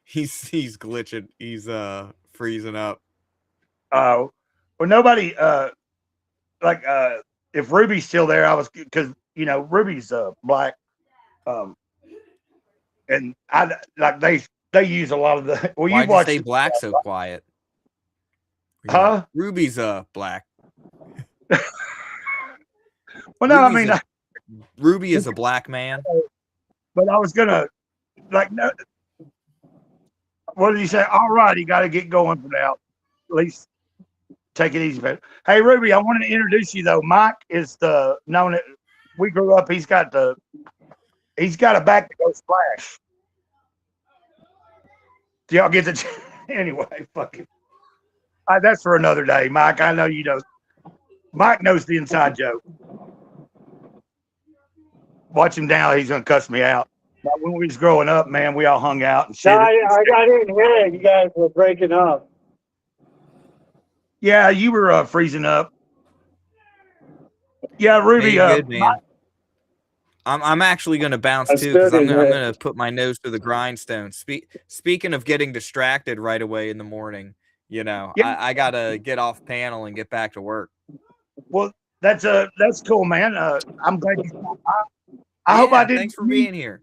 He's glitching. He's freezing up. Well, nobody if Ruby's still there, I was because Ruby's black, and I like they use a lot of the. Well, Why'd you you watched stay black so quiet? Huh? Ruby's black. Well, no, Ruby's I mean, Ruby is a black man. but I was gonna no. What did he say? All right, he got to get going for now. At least take it easy. But hey, Ruby, I wanted to introduce you though. Mike is known. We grew up. He's got a back to go splash. Do y'all get the anyway? Fucking. That's for another day, Mike. I know you know. Mike knows the inside joke. Watch him now. He's gonna cuss me out. But when we was growing up, man, we all hung out and shit. No, I didn't hear it. You guys were breaking up. Yeah, you were freezing up. Yeah, Ruby. Hey, good, man. I'm actually going to bounce too because I'm going to put my nose to the grindstone. Speaking of getting distracted right away in the morning, Yeah. I got to get off panel and get back to work. Well, that's cool, man. I'm glad you stopped by. I hope I didn't. Thanks for being here.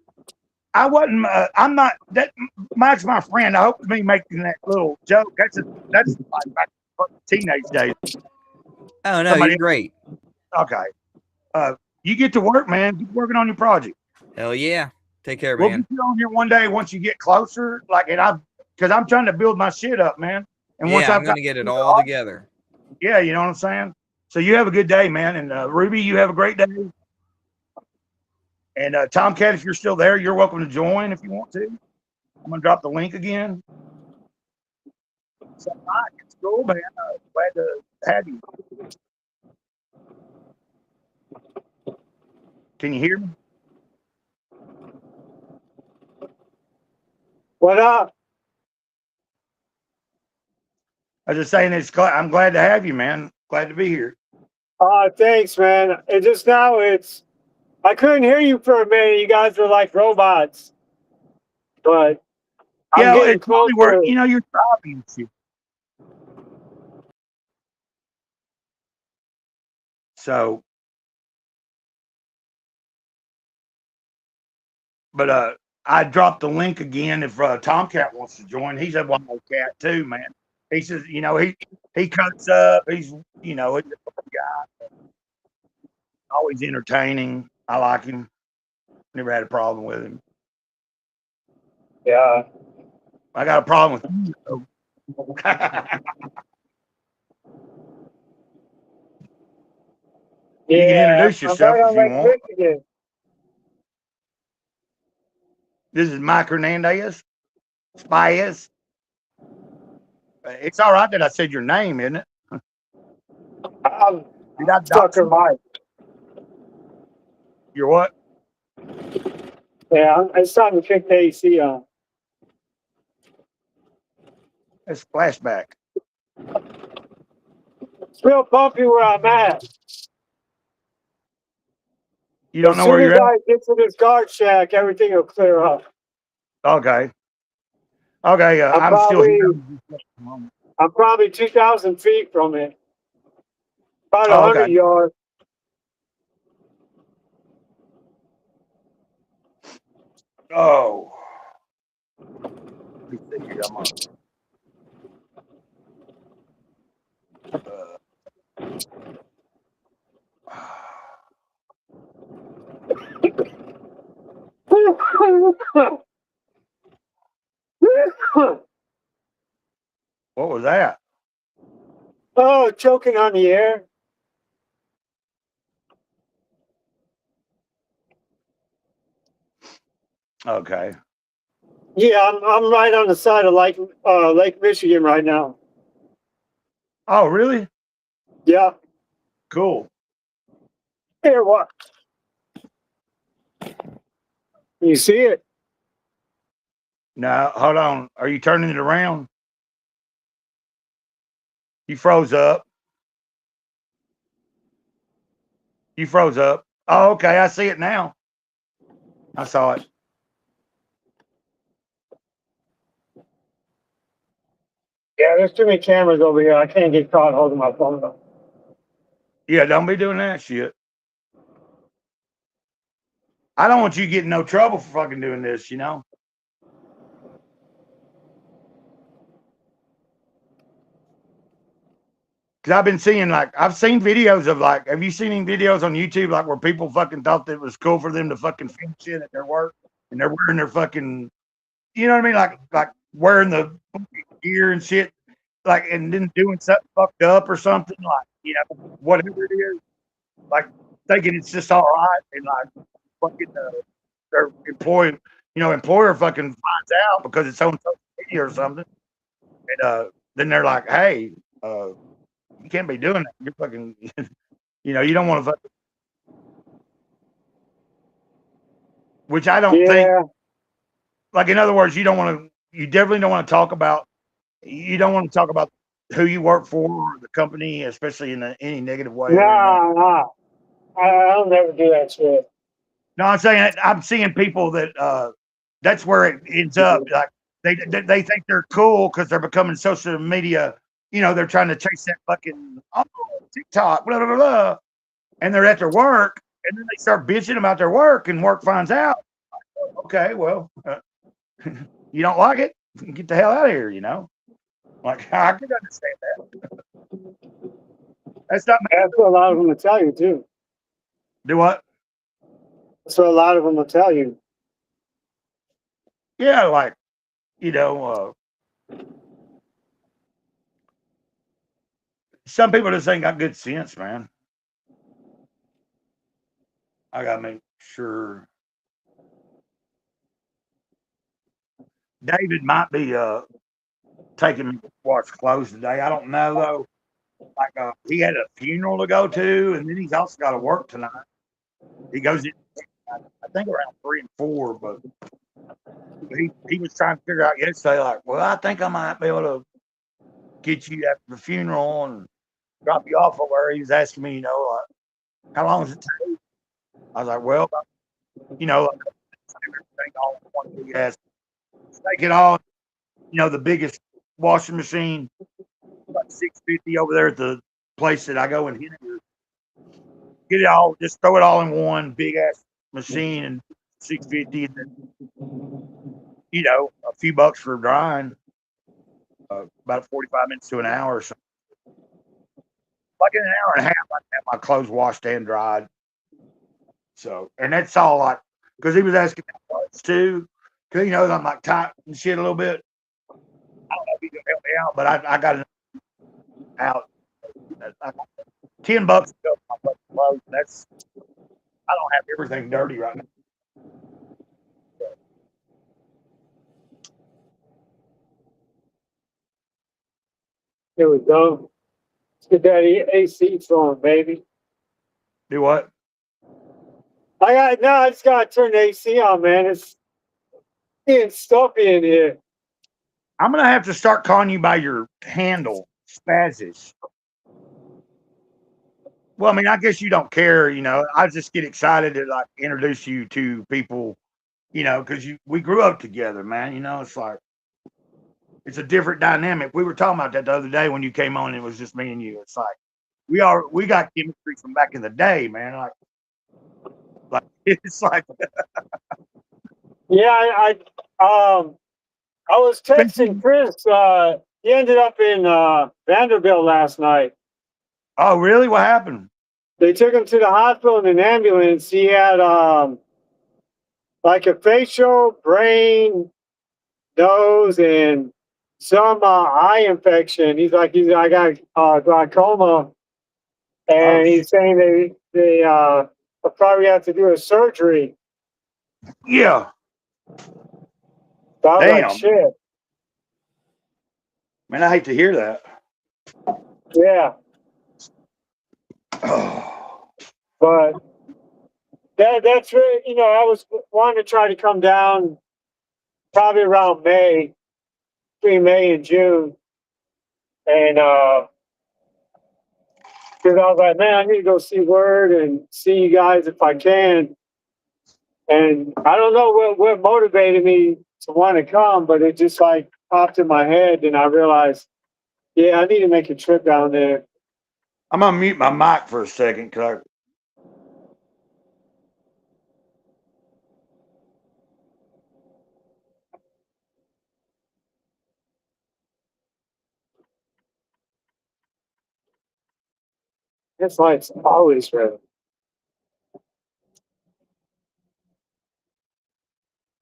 I wasn't. I'm not. That Mike's my friend. I hope me making that little joke. That's like teenage days. Oh no, you're great. Okay. You get to work, man. Keep working on your project. Hell yeah. Take care, We'll man. get you on here one day once you get closer. Because I'm trying to build my shit up, man. And once I'm going to get it all together. Yeah, you know what I'm saying? So you have a good day, man. And Ruby, you have a great day. And Tomcat, if you're still there, you're welcome to join if you want to. I'm going to drop the link again. So, Mike, it's cool, man. Glad to have you. Can you hear me? What up? I was just saying, I'm glad to have you, man. Glad to be here. Thanks, man. And just now I couldn't hear you for a minute. You guys were like robots. But Yeah, I'm getting it's probably closer. where, you're driving and shit. So, but I dropped the link again if Tomcat wants to join. He's a wild cat too, man. He says, he cuts up. He's, he's a fun guy. Always entertaining. I like him. Never had a problem with him. Yeah. I got a problem with you. So. You can introduce yourself if you want. Michigan. This is Mike Hernandez. Spies. It's all right that I said your name, isn't it? I'm Did I Tucker Mike. You're what? Yeah, it's time to kick the AC on. That's flashback. It's real bumpy where I'm at. You don't know As where soon you're as at? I get to this guard shack, everything will clear up. Okay. Okay. I'm I'm still probably here. I'm probably 2,000 feet from it. About Oh, 100 okay. yards. Oh. Let me see here. What was that? Oh, choking on the air. Okay. Yeah, I'm right on the side of Lake Michigan right now. Oh, really? Yeah. Cool. Here, what? You see it? Now, hold on. Are you turning it around? You froze up. You froze up. Oh, okay. I see it now. I saw it. Yeah, there's too many cameras over here. I can't get caught holding my phone up. Yeah, don't be doing that shit. I don't want you to get in no trouble for fucking doing this, you know? Because I've been seeing, like, I've seen videos of, like, have you seen any videos on YouTube, like, where people fucking thought that it was cool for them to fucking film shit at their work and they're wearing their fucking, you know what I mean? Like wearing the gear and shit, like, and then doing something fucked up or something, like, you know, whatever it is, like, thinking it's just all right, and like, fucking their employer fucking finds out because it's on social media or something, and then they're like, hey, you can't be doing that. You're fucking, you know, you don't want to fucking, which I don't think, Yeah. like, in other words, you definitely don't want to talk about, who you work for or the company, especially in any negative way or anything. Nah. I'll never do that shit. No, I'm saying I'm seeing people that that's where it ends up. Like they think they're cool because they're becoming social media. You know, they're trying to chase that fucking TikTok, blah blah blah, blah, and they're at their work, and then they start bitching about their work, and work finds out. Okay, well, you don't like it? Get the hell out of here. You know, like I could understand that. That's not me. That's what a lot of them will tell you too. Do what? That's what a lot of them will tell you. Yeah, like, you know, some people just ain't got good sense, man. I gotta make sure. David might be taking me to wash clothes today. I don't know though. Like he had a funeral to go to, and then he's also got to work tonight. He goes in, I think around 3 and 4, but he was trying to figure out yesterday, like, well, I think I might be able to get you after the funeral and drop you off over. He was asking me, you know, like, how long does it take? I was like, well, you know, like, everything all in one big ass. Take it all, you know, the biggest washing machine, about $650 over there at the place that I go and hit it. Get it all, just throw it all in one big ass machine and $650, and then, you know, a few bucks for drying, about 45 minutes to an hour or something. Like in an hour and a half, I can have my clothes washed and dried. So, and that's all like, because he was asking me parts too, because, you know, I'm like tight and shit a little bit. I don't know if he can help me out, but I got it out. I got $10 to go for my clothes. That's, I don't have everything dirty right now. Here we go. Let's get that AC on, baby. Do what? I just gotta turn the AC on, man. It's getting stuffy in here. I'm gonna have to start calling you by your handle, Spazzes. Well, I mean, I guess you don't care, you know. I just get excited to like introduce you to people you know, because we grew up together, man. You know, it's like it's a different dynamic. We were talking about that the other day when you came on. And it was just me and you. It's like we got chemistry from back in the day, man. Like it's like Yeah, I was texting Chris. He ended up in Vanderbilt last night. oh, really? What happened? They took him to the hospital in an ambulance. He had like a facial, brain, nose, and some eye infection. I got glaucoma, and he's saying they probably have to do a surgery. Yeah. So I was Damn. like, shit. Man, I hate to hear that. Yeah. Oh. But that's really, you know, I was wanting to try to come down probably around May, between May and June. And because I was like, man, I need to go see Word and see you guys if I can. And I don't know what motivated me to want to come, but it just like popped in my head, and I realized, yeah, I need to make a trip down there. I'm gonna mute my mic for a second, cause This light's always red.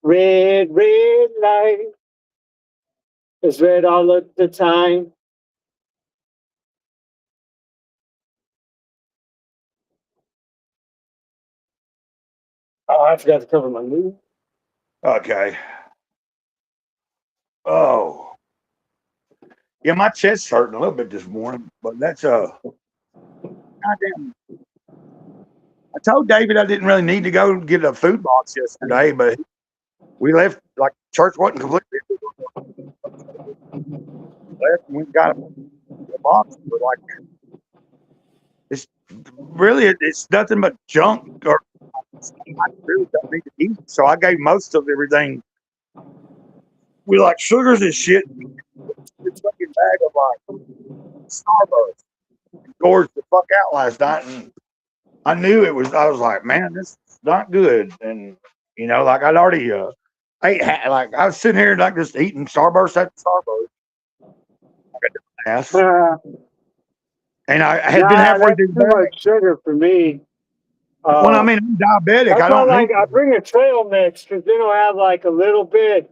Red, red light is red all of the time. Oh, I forgot to cover my move. okay. Oh, yeah, my chest's hurting a little bit this morning, but that's goddamn. I told David I didn't really need to go get a food box yesterday, but we left like church wasn't completely left and we got a box. But like it's really it's nothing but junk or I really don't need to eat. So I gave most of everything. We like sugars and shit. This fucking bag of like Starburst. Gorged the fuck out last night, and I knew it was. I was like, man, this is not good. And you know, like I'd already ate. Like I was sitting here like just eating Starburst after Starburst. Like a ass. And I had been halfway that's through too the bag. much sugar for me. Well, I mean, I'm diabetic. That's I why don't like need. I bring a trail mix because then I'll have like a little bit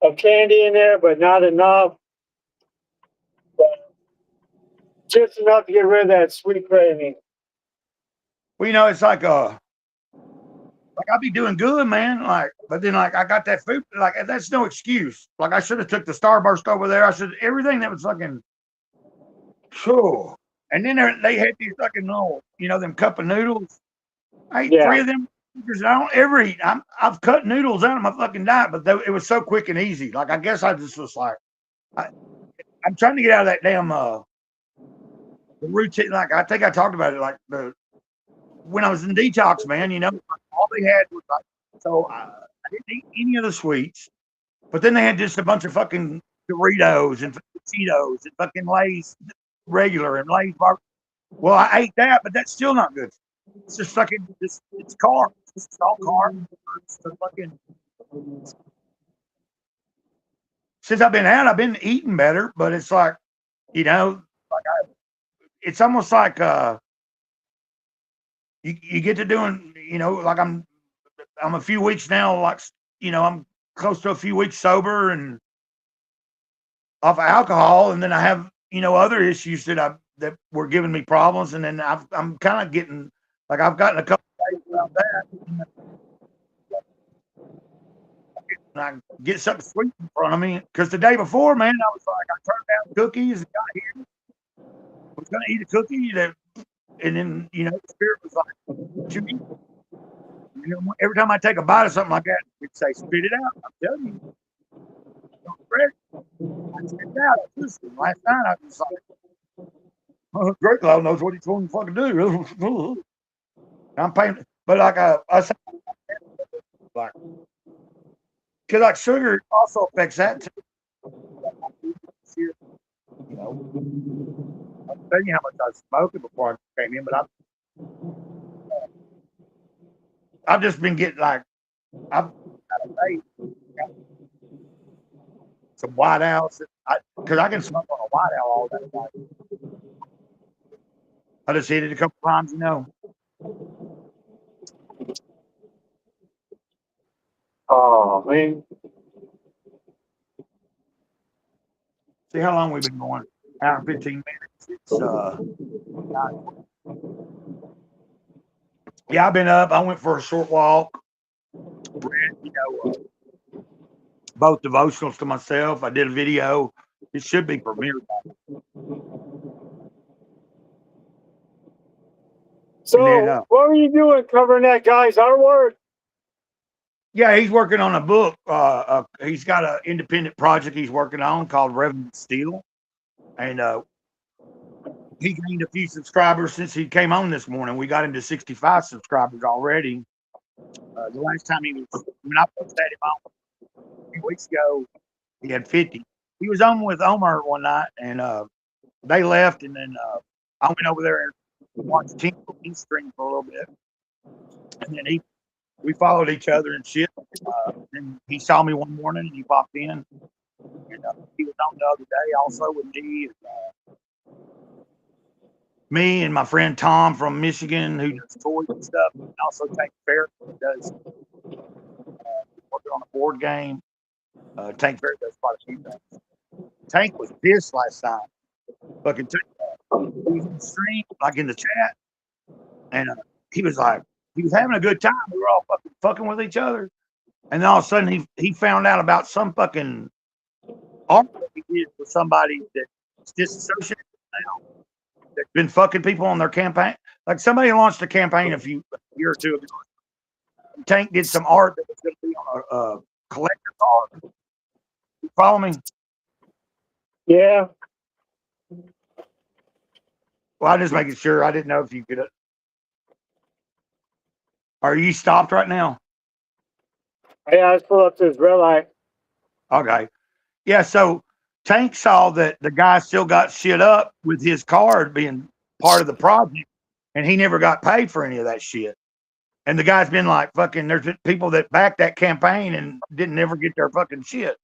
of candy in there, but not enough. But just enough to get rid of that sweet craving. Well, you know, it's like I'll be doing good, man. Like, but then like I got that food. Like that's no excuse. Like I should have took the Starburst over there. I should everything that was fucking. Sure. And then they had these fucking little, you know, them cup of noodles. I ate 3 of them. I don't ever eat. I've cut noodles out of my fucking diet, but it was so quick and easy. Like I guess I just was like, I'm trying to get out of that damn the routine. Like I think I talked about it. Like when I was in detox, man. You know, all they had was like so I didn't eat any of the sweets, but then they had just a bunch of fucking Doritos and Cheetos and fucking Lay's regular and Lay's bar. Well, I ate that, but that's still not good. It's just fucking it's carbs. It's all carbs. It's the fucking since I've been out, I've been eating better, but it's like, you know, like it's almost like you get to doing, you know, like I'm a few weeks now, like you know, I'm close to a few weeks sober and off of alcohol, and then I have, you know, other issues that were giving me problems, and then I'm kind of getting like I've gotten a couple of days around that. And I get something sweet in front of me because the day before, man, I was like, I turned down cookies and got here. I was gonna eat a cookie and then you know, the spirit was like, "What you eat?" You know, every time I take a bite of something like that, it'd say, "Spit it out." I'm telling you, I spit it out. Last night I was like, oh, Great Cloud knows what he's going to fucking do. I'm paying, but like I said, like because like sugar also affects that too. You know, I'm telling you how much I was smoking before I came in, but I've just been getting like I've got some white owls because I can smoke on a white owl all day long. I just hit it a couple times, you know. Oh man. See how long we've been going? Hour and 15 minutes. It's yeah, I've been up. I went for a short walk. Read, you know, both devotionals to myself. I did a video. It should be premiered. So And then, what were you doing covering that guy's artwork? yeah, he's working on a book. He's got an independent project he's working on called Revenant Steel, and he gained a few subscribers since he came on this morning. We got him to 65 subscribers already. The last time when I first had him on a few weeks ago, he had 50. He was on with Omar one night, and they left, and then I went over there and watched him stream for a little bit, and then we followed each other and shit. And he saw me one morning and he popped in. And he was on the other day also with me and my friend Tom from Michigan who does toys and stuff. And also Tank Fair who does working on a board game. Tank Fair does quite a few things. Tank was pissed last night. Fucking Tank. He was in the stream, like in the chat, and he was having a good time. We were all fucking with each other. And then all of a sudden he found out about some fucking art that he did for somebody that's disassociated now. That's been fucking people on their campaign. Like somebody launched a campaign a year or two ago. Tank did some art that was going to be on a collector card. You follow me? Yeah. Well, I'm just making sure. I didn't know if you could. Are you stopped right now? Yeah, I just pulled up to his red light. Okay. Yeah, so Tank saw that the guy still got shit up with his card being part of the project, and he never got paid for any of that shit. And the guy's been like, fucking, there's people that backed that campaign and didn't ever get their fucking shit.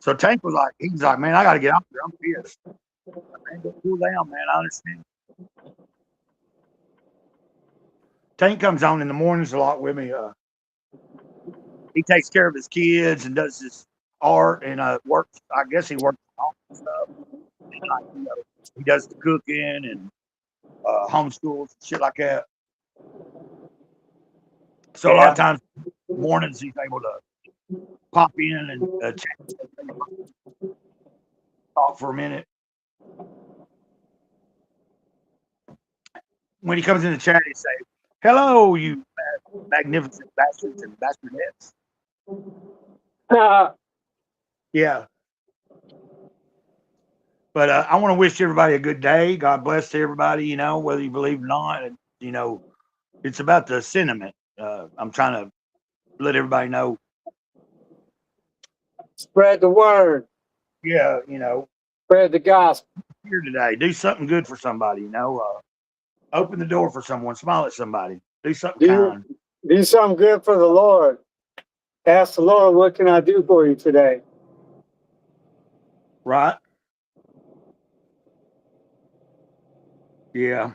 So Tank was like, he's like, man, I got to get out there. I'm pissed. Man, go cool down, man. I understand. Tank comes on in the mornings a lot with me. He takes care of his kids and does his art and works. I guess he works on and stuff. And, he does the cooking and homeschools and shit like that. So a lot of times mornings he's able to pop in and chat, talk for a minute. When he comes in the chat, he say, "Hello, you magnificent bastards and bastardettes." Yeah. But I want to wish everybody a good day. God bless to everybody, you know, whether you believe or not. And, you know, it's about the sentiment. I'm trying to let everybody know. Spread the word. Yeah, you know. Spread the gospel. Here today. Do something good for somebody, you know. Open the door for someone. Smile at somebody. Do something kind. Do something good for the Lord. Ask the Lord, what can I do for you today? Right? Yeah.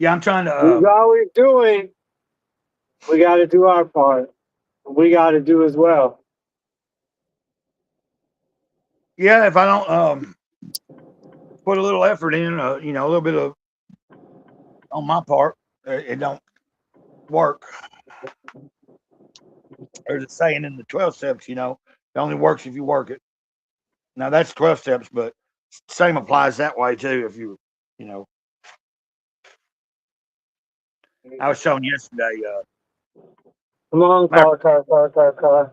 Yeah, I'm trying to. He's always doing. We got to do our part. We got to do as well. Yeah, if I don't put a little effort in, you know, a little bit of on my part, it don't work. There's a saying in the 12 steps, you know, it only works if you work it. Now that's 12 steps, but same applies that way too. If you know, I was showing yesterday. Come on, car.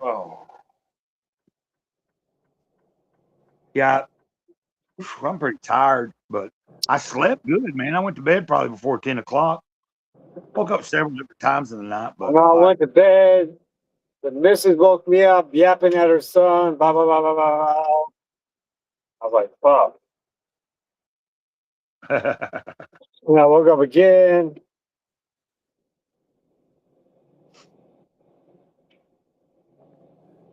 Oh, yeah, I'm pretty tired, but I slept good, man. I went to bed probably before 10 o'clock. Woke up several different times in the night, but And I went to bed. The missus woke me up yapping at her son, blah, blah, blah, blah, blah. I was like, fuck. And I woke up again.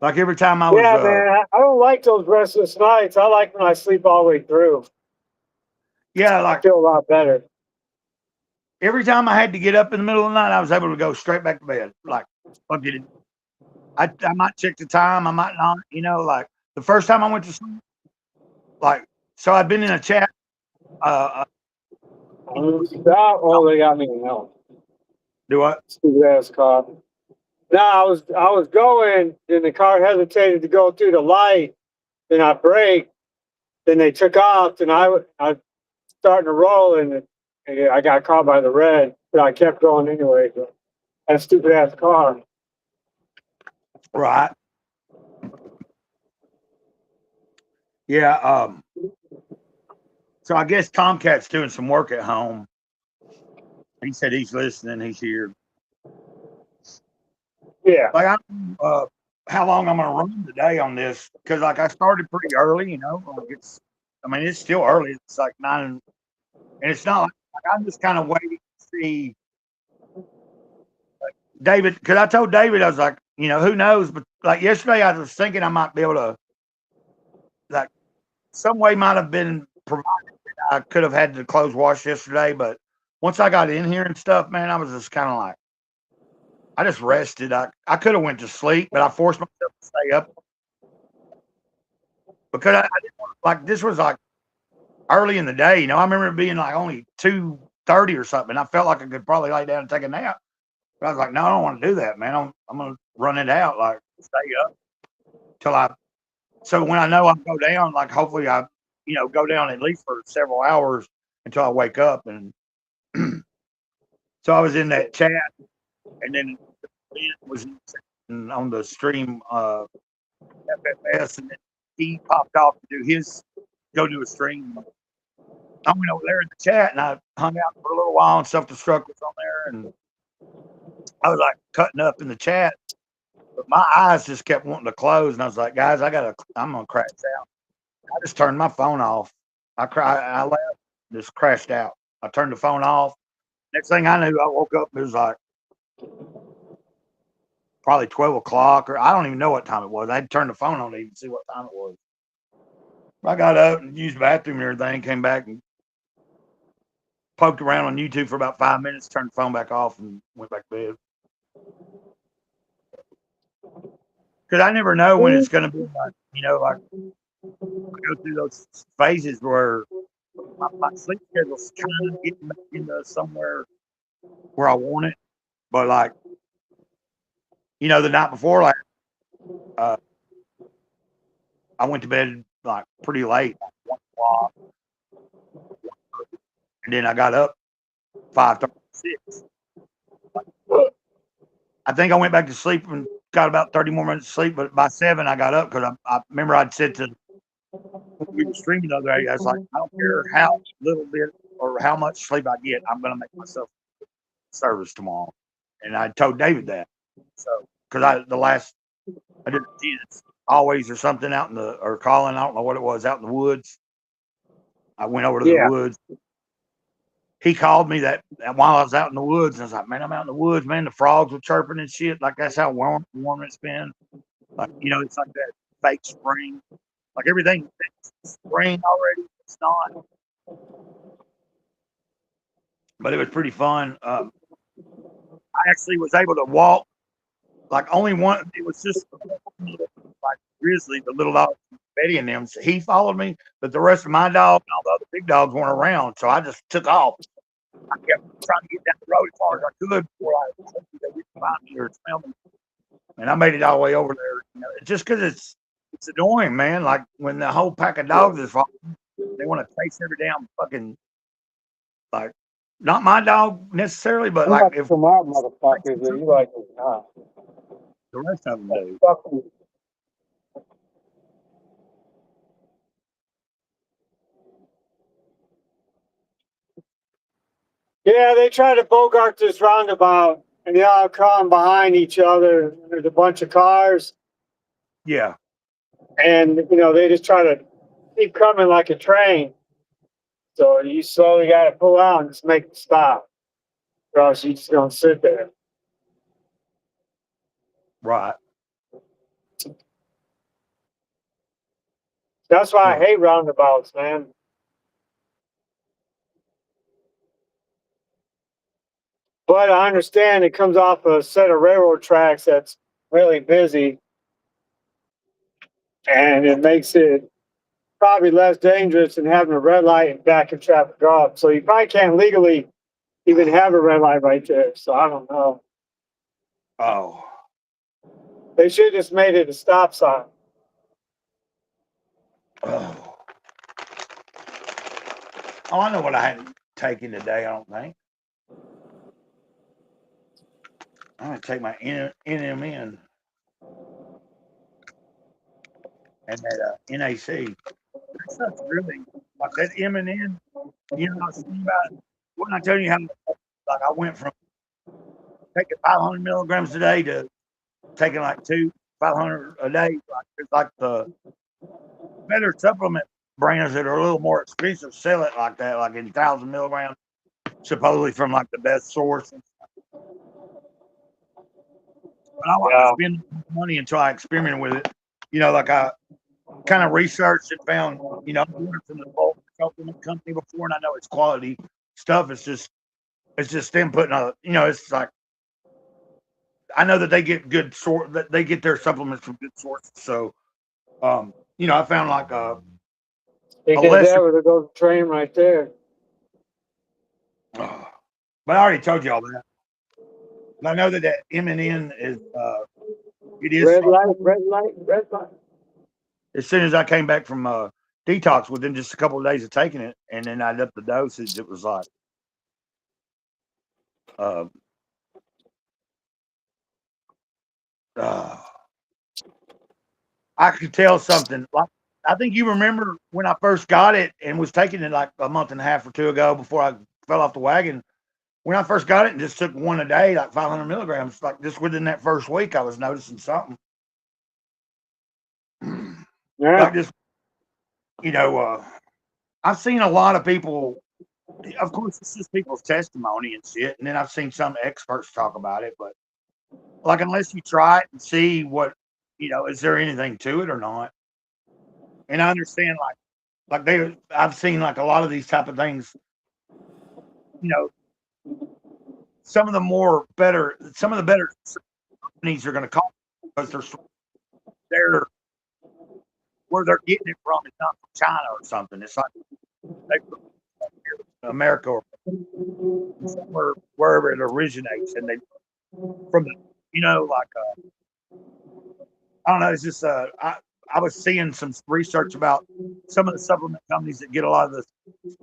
like every time I was, Yeah, man, I don't like those restless nights. I like when I sleep all the way through. yeah, I like feel a lot better. every time I had to get up in the middle of the night, I was able to go straight back to bed. Like, fuck it. I might check the time, I might not, you know, like the first time I went to sleep, like, so I'd been in a chat, Stop. Oh, they got me now. do what? Stupid ass car. No, I was going, and the car hesitated to go through the light. Then I braked. Then they took off, and I starting to roll, and I got caught by the red, but I kept going anyway. So, that stupid ass car. Right. Yeah. So I guess Tomcat's doing some work at home. He said he's listening. He's here. Yeah. Like, I don't know how long I'm going to run today on this because, like, I started pretty early. You know, like it's still early. It's like 9, and it's not like I'm just kind of waiting to see David. Because I told David, I was like, you know, who knows? But like yesterday, I was thinking I might be able to, like, some way might have been provided. I could have had the clothes washed yesterday, but once I got in here and stuff, man, I was just kind of like, I just rested. I could have went to sleep, but I forced myself to stay up because I didn't want, like, this was like early in the day. You know, I remember it being like only 2:30 or something. I felt like I could probably lay down and take a nap. But I was like, no, I don't want to do that, man. I'm gonna run it out, like stay up till I. So when I know I go down, like hopefully I, you know, go down at least for several hours until I wake up. And so I was in that chat, and then it was on the stream FFS, and then he popped off to go do a stream. I went over there in the chat and I hung out for a little while, and Self Destruct was on there, and I was like cutting up in the chat, but my eyes just kept wanting to close, and I was like, guys, I'm gonna crash out. I just turned my phone off. I left, just crashed out. I turned the phone off. Next thing I knew, I woke up. It was like probably 12 o'clock, or I don't even know what time it was. I had to turn the phone on to even see what time it was. I got up and used the bathroom and everything, came back and poked around on YouTube for about 5 minutes, turned the phone back off, and went back to bed. Because I never know when it's going to be like, you know, like I go through those phases where my sleep schedule's kind of getting back into somewhere where I want it. But like, you know, the night before, like, I went to bed like pretty late, like 1 o'clock, and then I got up 5:36. I think I went back to sleep and got about 30 more minutes of sleep, but by 7 I got up because I remember I'd said to we were streaming the other day, I was like, I don't care how little bit or how much sleep I get, I'm gonna make myself service tomorrow. And I told David that. So because I did Jesus always or something out in the or calling, I don't know what it was, out in the woods. I went over to the Yeah. woods. He called me that while I was out in the woods, and I was like, man, I'm out in the woods, man. The frogs were chirping and shit. Like that's how warm it's been. Like, you know, it's like that fake spring. Like everything spring already. It's not. But it was pretty fun. I actually was able to walk. Like only one. It was just like Grizzly, the little dog, Betty and them. So he followed me, but the rest of my dog and all the other big dogs weren't around. So I just took off. I kept trying to get down the road as far as I could before they didn't find me or smell me. And I made it all the way over there. You know, just because it's annoying, man. Like when the whole pack of dogs is following, they want to chase every damn fucking, like, not my dog necessarily, but like if some out motherfuckers that you like is not. the rest of them do. Fucking Yeah, they try to bogart this roundabout, and they all come behind each other. There's a bunch of cars, Yeah. and they just try to keep coming like a train. So you slowly got to pull out and just make it stop, or else you just don't sit there. Right. That's why I Yeah. hate roundabouts, man. But I understand it comes off a set of railroad tracks that's really busy, and it makes it probably less dangerous than having a red light and backing traffic up. So you probably can't legally even have a red light right there. So I don't know. Oh. They should have just made it a stop sign. Oh. Oh, I know what I hadn't taken today, I don't think. I'm going to take my NMN and that NAC. That stuff's really, like that M&N, I was thinking about, when I tell you how, like, I went from taking 500 milligrams a day to taking like 500 a day. Like, it's like the better supplement brands that are a little more expensive sell it like that, like in 1,000 milligrams, supposedly from like the best source. But I like to spend money until I experimented with it. Like I kind of researched and found, I've ordered from the bulk supplement company before, and I know it's quality stuff. It's just them putting it's like, I know that they get that they get their supplements from good sources. So, I found like They did that with a go train right there. but I already told you all that. And I know that M&N is it is red light. As soon as I came back from detox, within just a couple of days of taking it, and then I'd up the dosage, it was like I could tell something. Like, I think you remember when I first got it and was taking it like a month and a half or two ago before I fell off the wagon. When I first got it and just took one a day, like 500 milligrams, like just within that first week, I was noticing something. Yeah. Like just, I've seen a lot of people. Of course, it's just people's testimony and shit, and then I've seen some experts talk about it. But like, unless you try it and see what, is there anything to it or not? And I understand, I've seen like a lot of these type of things. Some of the better companies are going to call because they're where they're getting it from is not from China or something. It's like America or somewhere, wherever it originates, and they from the I don't know. It's just I was seeing some research about some of the supplement companies that get a lot of this.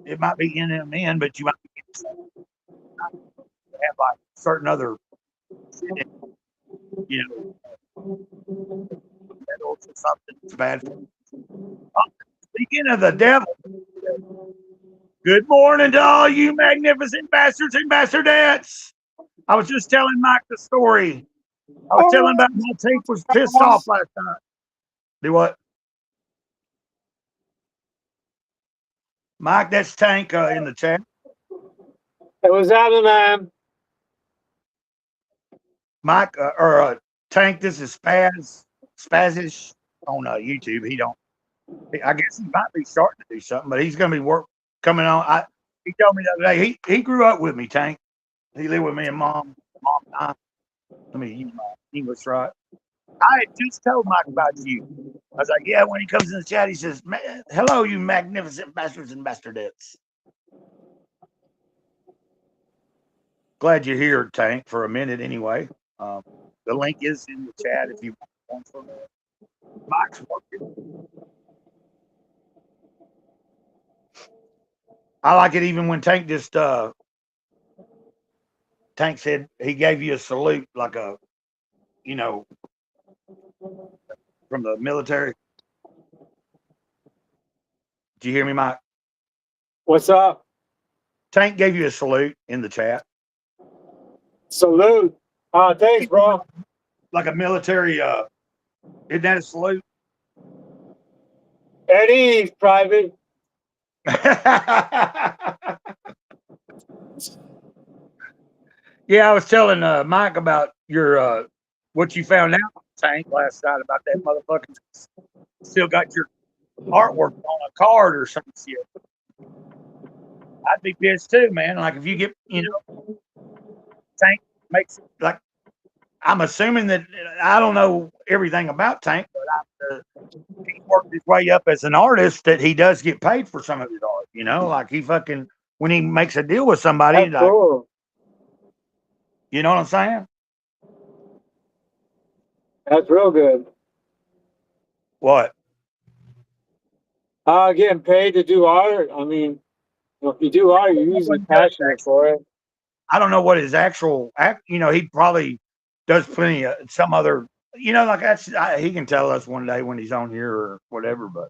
It might be NMN, but you might be getting some, have like certain other, metals or something that's bad for you. Speaking of the devil, good morning to all you magnificent bastards and bastardettes. I was just telling Mike the story. I was telling about my tape was pissed off last night. Do what? Mike, that's Tank in the chat. It was happening, Mike Tank, this is Spazish on YouTube. I guess he might be starting to do something, but he's going to be coming on. He told me the other day, he grew up with me, Tank. He lived with me and Mom and I. Let me use my English right. I had just told Mike about you. I was like, yeah, when he comes in the chat, he says, hello, you magnificent bastards and bastardettes. Glad you're here, Tank, for a minute anyway. The link is in the chat if you want to. Mike's working. I like it even when Tank Tank said he gave you a salute, like a, from the military. Did you hear me, Mike? What's up? Tank gave you a salute in the chat, Salute. Thanks, bro. like a military. Isn't that a salute? At ease, Private. Yeah, I was telling Mike about your what you found out, Tank, last night about that motherfucker still got your artwork on a card or some shit. I'd be pissed too, man. Like if you get, Tank makes like I'm assuming that I don't know everything about Tank, but he worked his way up as an artist that he does get paid for some of his art. Like he fucking when he makes a deal with somebody, That's like cool. you know what I'm saying? That's real good. What? Getting paid to do art. I mean, if you do art, you're usually passionate for it. I don't know what his actual act. He probably does plenty of some other. Like he can tell us one day when he's on here or whatever. But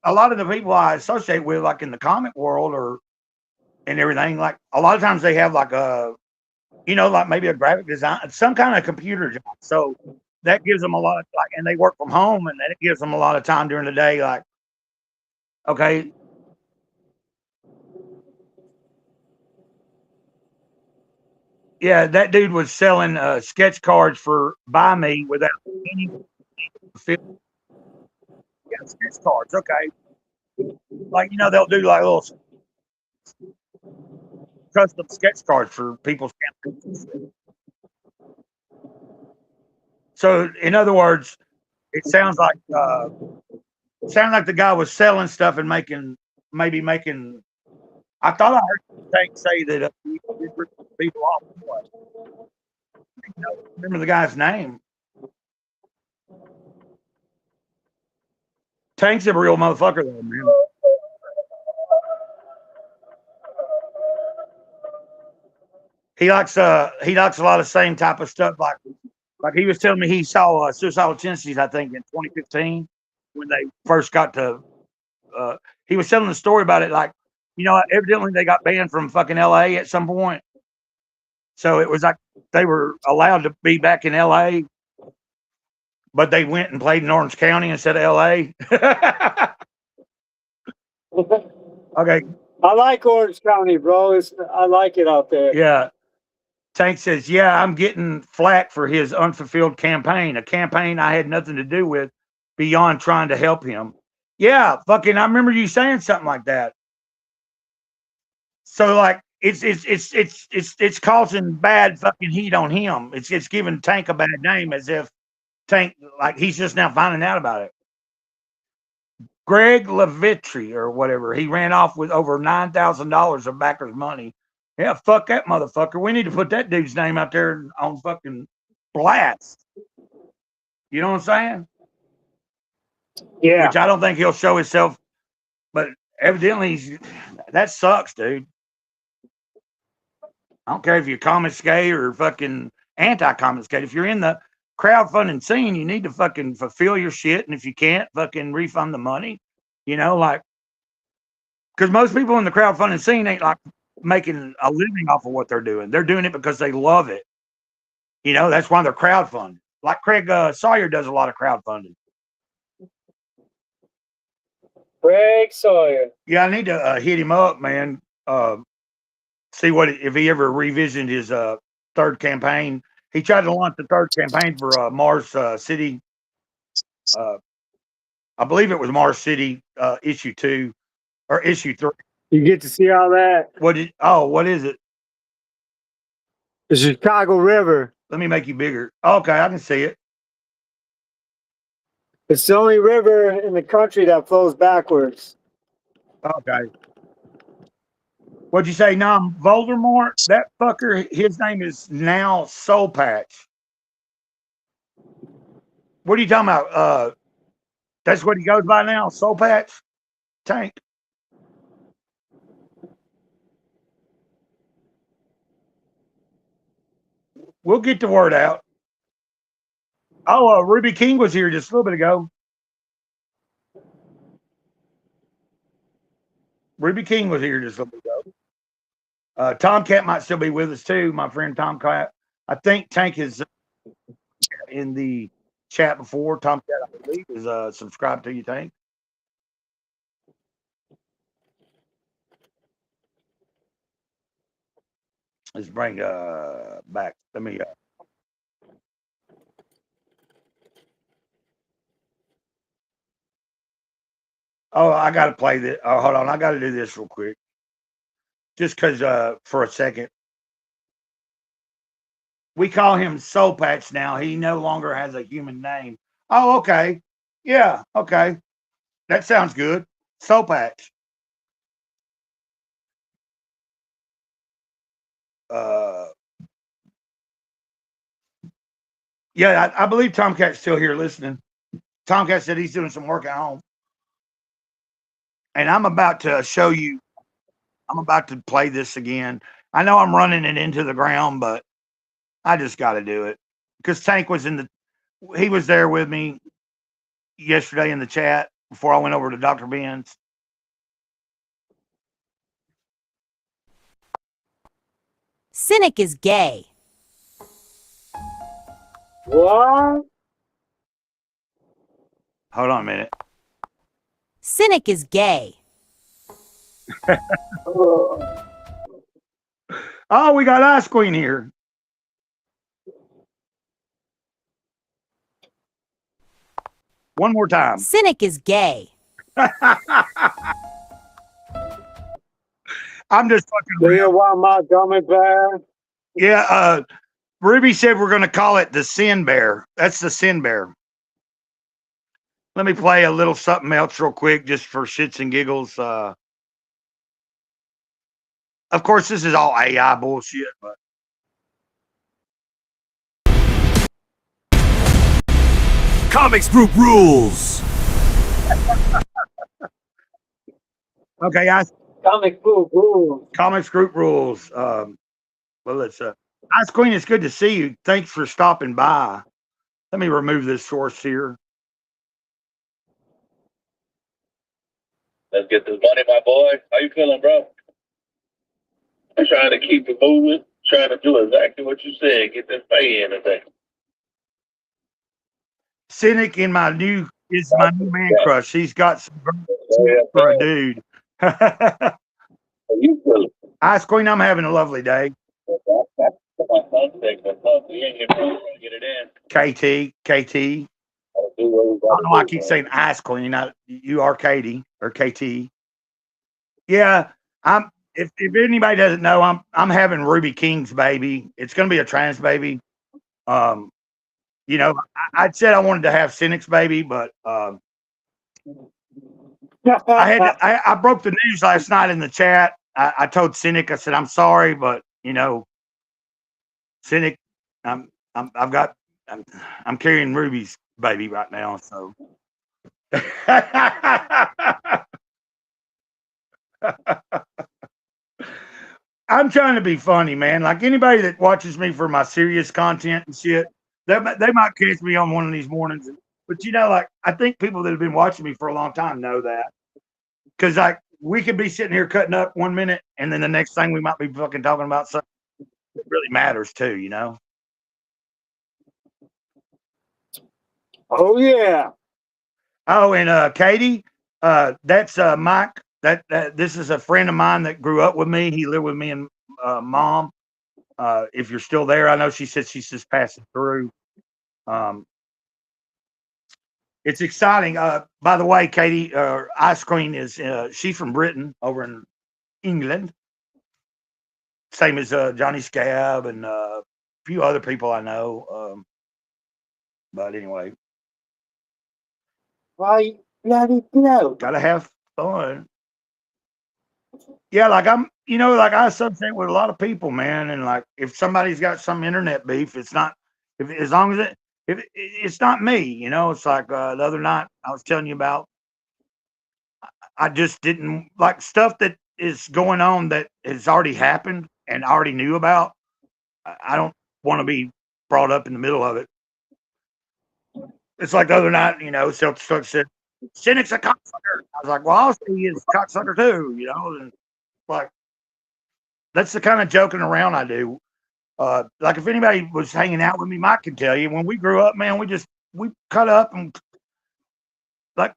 a lot of the people I associate with, like in the comic world and everything, like a lot of times they have like a, like maybe a graphic design, some kind of computer job. So that gives them a lot of and they work from home, and then it gives them a lot of time during the day. Like, okay. Yeah, that dude was selling sketch cards for Buy Me without any film. Yeah, sketch cards. Okay. Like, they'll do like little custom sketch cards for people's campaigns. So, in other words, it sounds like the guy was selling stuff and making. I thought I heard Tank say that he ripped people off. Remember the guy's name? Tank's a real motherfucker, though, man. He likes a lot of same type of stuff. Like he was telling me he saw Suicidal Tendencies, I think, in 2015 when they first got to. He was telling the story about it, like evidently they got banned from fucking LA at some point. So it was like they were allowed to be back in LA, but they went and played in Orange County instead of LA. Okay. I like Orange County, bro. I like it out there. Yeah. Tank says, yeah, I'm getting flack for his unfulfilled campaign, a campaign I had nothing to do with beyond trying to help him. Yeah, fucking, I remember you saying something like that. So like, it's causing bad fucking heat on him. It's giving Tank a bad name as if Tank, like he's just now finding out about it. Greg Levitri or whatever, he ran off with over $9,000 of backers' money. Yeah, fuck that motherfucker. We need to put that dude's name out there on fucking blast. You know what I'm saying? Yeah. Which I don't think he'll show himself, but evidently that sucks, dude. I don't care if you're Comicsgate or fucking anti-Comicsgate. If you're in the crowdfunding scene, you need to fucking fulfill your shit. And if you can't, fucking refund the money. Like, because most people in the crowdfunding scene ain't like making a living off of what they're doing. They're doing it because they love it. That's why they're crowdfunding. Like Craig Sawyer does a lot of crowdfunding. Craig Sawyer. Yeah, I need to hit him up, man. See if he ever revisited his third campaign. He tried to launch the third campaign for Mars City. I believe it was Mars City issue 2 or issue 3. You get to see all that. What is it? The Chicago River. Let me make you bigger. Okay, I can see it. It's the only river in the country that flows backwards. Okay. What'd you say, Nam Voldemort? That fucker, his name is now Soul Patch. What are you talking about? That's what he goes by now, Soul Patch? Tank. We'll get the word out. Oh, Ruby King was here just a little bit ago. Ruby King was here just a little ago. Tomcat might still be with us too. My friend Tomcat. I think Tank is in the chat before. Tomcat, I believe, is subscribed to you, Tank. Let's bring back. Let me. Oh, I got to play this. Oh, hold on. I got to do this real quick. Just because for a second. We call him Soul Patch now. He no longer has a human name. Oh, okay. Yeah, okay. That sounds good. Soul Patch. Yeah, I believe Tomcat's still here listening. Tomcat said he's doing some work at home. And I'm about to show you, I'm about to play this again. I know I'm running it into the ground, but I just got to do it. Because Tank was he was there with me yesterday in the chat before I went over to Dr. Ben's. Cynic is gay. What? Hold on a minute. Cynic is gay. Oh, we got Ice Queen here. One more time. Cynic is gay. I'm just fucking Do you real. want my gummy bear? Yeah, Ruby said we're going to call it the Sin Bear. That's the Sin Bear. Let me play a little something else real quick just for shits and giggles. Of course, this is all AI bullshit, but Comics Group rules. okay, Comic book rules. Comics Group rules. Well, let's Ice Queen, it's good to see you. Thanks for stopping by. Let me remove this source here. Let's get this money, my boy. How you feeling, bro? I'm trying to keep it moving, trying to do exactly what you said. Get this pay in today. Cynic is my new man crush. He's got some great for a dude. How you feeling? Ice Queen, I'm having a lovely day. My son segment, so we ain't trying to get it in. KT. I don't know why I keep saying Ice Queen. You are Katie or KT. Yeah, if anybody doesn't know, I'm having Ruby King's baby. It's gonna be a trans baby. You know, I said I wanted to have Cynic's baby, but I broke the news last night in the chat. I told Cynic, I said, I'm sorry, but you know, Cynic, I'm carrying Ruby's baby right now, so I'm trying to be funny, man. Like anybody that watches me for my serious content and shit, they might catch me on one of these mornings. But you know, like I think people that have been watching me for a long time know that. Because like we could be sitting here cutting up 1 minute, and then the next thing we might be fucking talking about something that really matters too, you know. Oh yeah. Oh, and Katie, that's Mike. That this is a friend of mine that grew up with me. He lived with me and Mom. If you're still there, I know she said she's just passing through. It's exciting. By the way, Katie, Ice Queen is she's from Britain, over in England. Same as Johnny Scab and a few other people I know. But anyway, Why bloody blow? gotta have fun. Yeah, like like I associate with a lot of people, man, and like if somebody's got some internet beef, it's not as long as it's not me, you know. It's like the other night I was telling you about. I just didn't like stuff that is going on that has already happened and I already knew about. I don't want to be brought up in the middle of it. It's like the other night, you know, Celtic said Cynic's a cocksucker. I was like, well, I'll see you as a cocksucker too, you know. And like, that's the kind of joking around I do. Like if anybody was hanging out with me, Mike can tell you when we grew up, man, we cut up and like,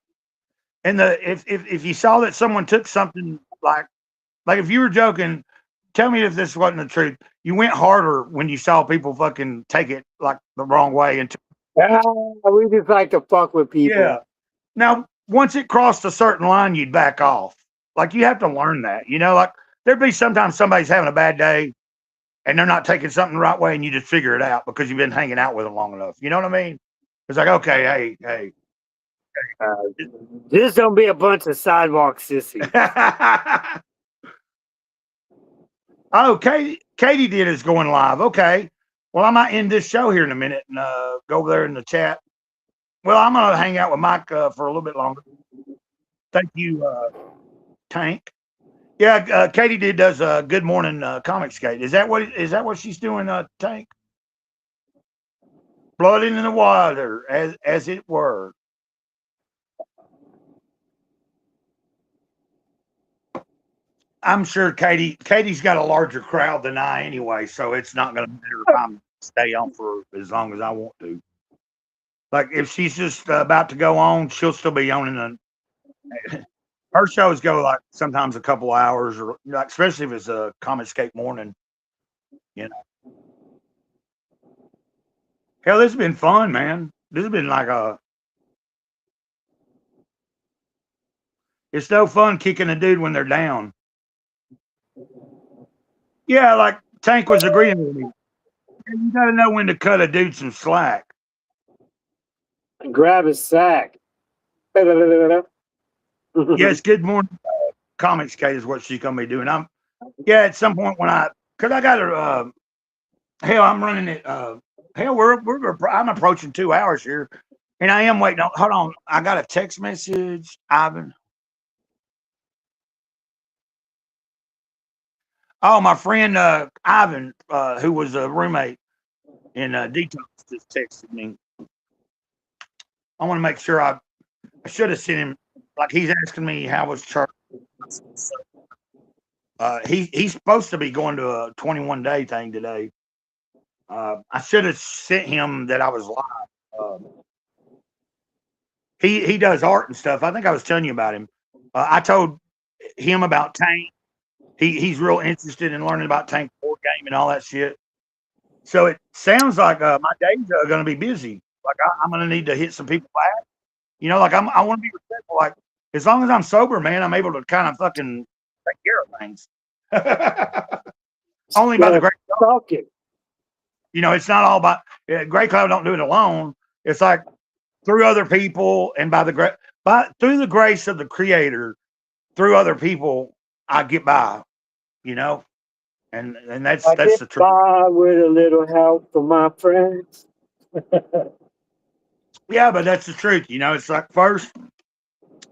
and if you saw that someone took something like if you were joking, tell me if this wasn't the truth. You went harder when you saw people fucking take it like the wrong way and We just like to fuck with people. yeah. Now, once it crossed a certain line, you'd back off. Like you have to learn that, you know. Like there'd be sometimes somebody's having a bad day, and they're not taking something the right way, and you just figure it out because you've been hanging out with them long enough. You know what I mean? It's like, okay, hey. Just don't be a bunch of sidewalk sissies. Oh, Katie did is going live. Okay. Well, I might end this show here in a minute and go over there in the chat. Well, I'm going to hang out with Mike for a little bit longer. Thank you, Tank. Yeah, Katie does a Good Morning Comic Skate. Is that what she's doing, Tank? Blood in the water, as it were. I'm sure Katie's got a larger crowd than I anyway, so it's not going to matter if I'm stay on for as long as I want to. Like if she's just about to go on, she'll still be on in her shows go like sometimes a couple hours, or like especially if it's a Comic Skate morning. You know, hell, this has been fun, man. This has been like it's no fun kicking a dude when they're down. Yeah, like Tank was agreeing with me. You got to know when to cut a dude some slack. And grab his sack. Yes, Good Morning Comic Skate is what she's going to be doing. At some point when because I got her, hell, I'm running it. Hell, I'm approaching 2 hours here, and I am waiting on. Hold on, I got a text message, Ivan. Oh, my friend Ivan, who was a roommate in Detox, just texted me. I want to make sure I should have sent him. Like he's asking me how was church. He's supposed to be going to a 21-day thing today. I should have sent him that I was live. He does art and stuff. I think I was telling you about him. I told him about Tank. He's real interested in learning about Tank board game and all that shit. So it sounds like my days are going to be busy. Like I'm going to need to hit some people back. You know, like I want to be respectful. Like as long as I'm sober, man, I'm able to kind of fucking take care of things. Only by the grace of God. You know, it's not all about Gray Cloud. Don't do it alone. It's like through other people and through the grace of the Creator, through other people, I get by. You know, and that's the truth. By with a little help from my friends. Yeah, but that's the truth. You know, it's like first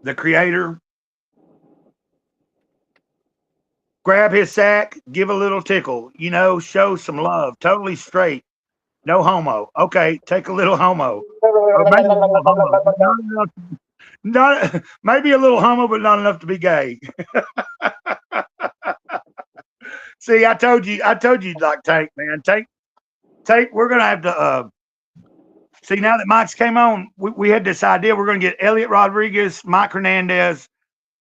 the Creator, grab his sack, give a little tickle, you know, show some love, totally straight, no homo. Okay, take a little homo. Or maybe a little homo. Not maybe a little homo, but not enough to be gay. See, I told you like Tank, man. Tank, we're gonna have to see, now that Mike's came on, we had this idea. We're going to get Elliot Rodriguez, Mike Hernandez,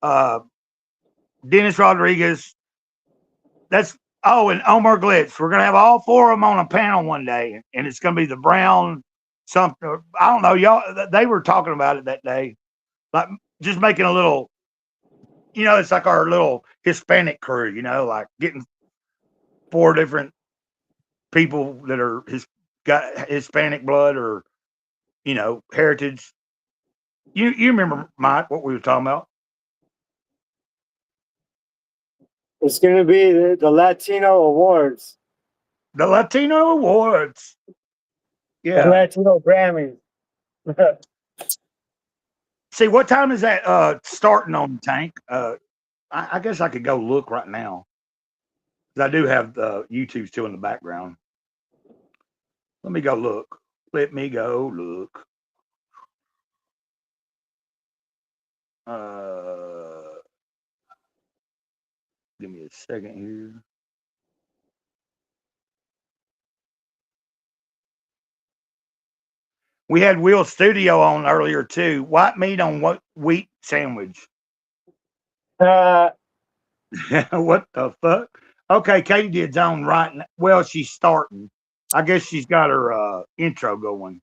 Dennis Rodriguez. And Omar Glitz. We're going to have all four of them on a panel one day, and it's going to be the Brown something. I don't know, y'all. They were talking about it that day, like just making a little. You know, it's like our little Hispanic crew. You know, like getting 4 different people that are got Hispanic blood or, you know, heritage. You remember, Mike, what we were talking about? It's going to be the Latino Awards. The Latino Awards. Yeah. The Latino Grammys. See, what time is that starting on the Tank? I guess I could go look right now. I do have YouTube still in the background. Let me go look. Let me go look. Give me a second here. We had Will Studio on earlier too. White meat on what wheat sandwich? Uh, What the fuck? Okay, Katie did's on right now. Well, she's starting. I guess she's got her intro going.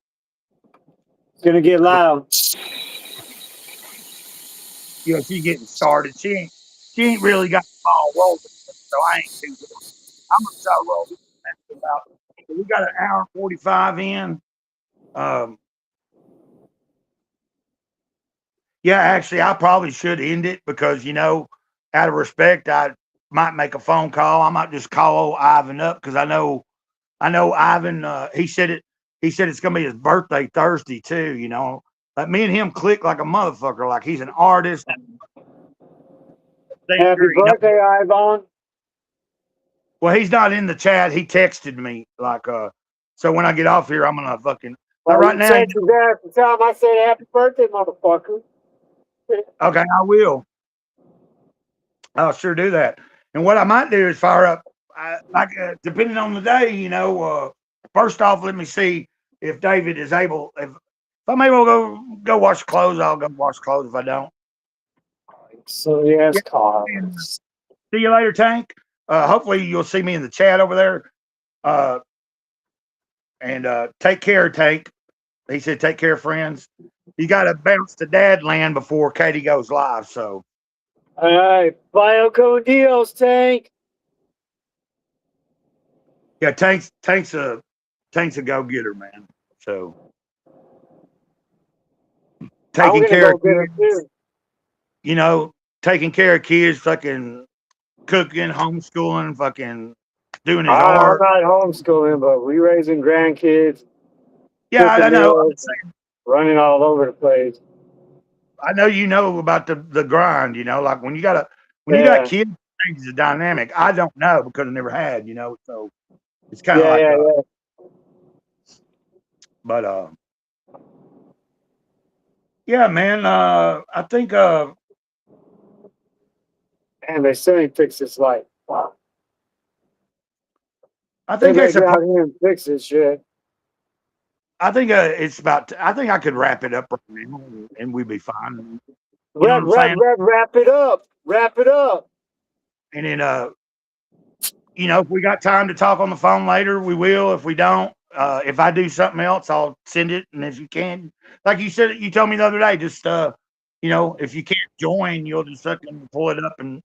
it's gonna get loud. Yeah, she's getting started. She ain't really got the ball rolling, so I ain't too good. I'm gonna start rolling. We got an hour and 45 in. Yeah, actually, I probably should end it because out of respect, I might make a phone call. I might just call old Ivan up because I know Ivan. He said it's gonna be his birthday Thursday too. Like me and him click like a motherfucker. Like he's an artist. Happy birthday, Ivan. Well, he's not in the chat. He texted me so when I get off here, I'm gonna fucking. Well, right now, said you there at the time I said happy birthday, motherfucker. Okay, I will. I'll sure do that. And what I might do is fire up, depending on the day, first off, let me see if David is able. If I'm able to go wash clothes, I'll go wash clothes. If I don't, So yes, Carl. see you later, Tank. Hopefully you'll see me in the chat over there. And take care, Tank. He said, take care, friends. You got to bounce to dad land before Katie goes live. So, all right, bio con Dios, Tank. yeah, Tank's a go getter, man. So, taking care of kids, taking care of kids, fucking cooking, homeschooling, fucking doing his art. I'm not homeschooling, but we raising grandkids. Yeah, I know. Running all over the place. I know about the grind. Like when you got kids, things are dynamic. I don't know because I never had. So it's kind of But yeah, man. I think and they still ain't fix this light. Wow. I think they got here and fix this shit. I think it's about. I think I could wrap it up right now, and we'd be fine. Wrap it up. Wrap it up. And then, if we got time to talk on the phone later, we will. If we don't, if I do something else, I'll send it. And if you can, like you said, you told me the other day, just if you can't join, you'll just fucking pull it up, and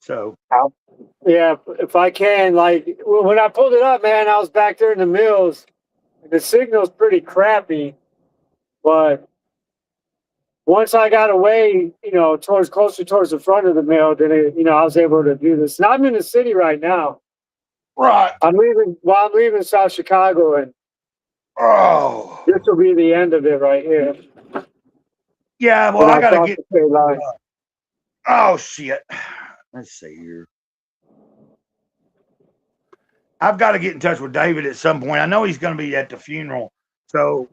So. Yeah, if I can, like when I pulled it up, man, I was back there in the mills. The signal's pretty crappy, but once I got away, closer towards the front of the mill, then I was able to do this. And I'm in the city right now. Right. I'm leaving South Chicago, and this will be the end of it right here. Yeah, well, I gotta get. Oh shit! Let's see here. I've got to get in touch with David at some point. I know he's going to be at the funeral. So,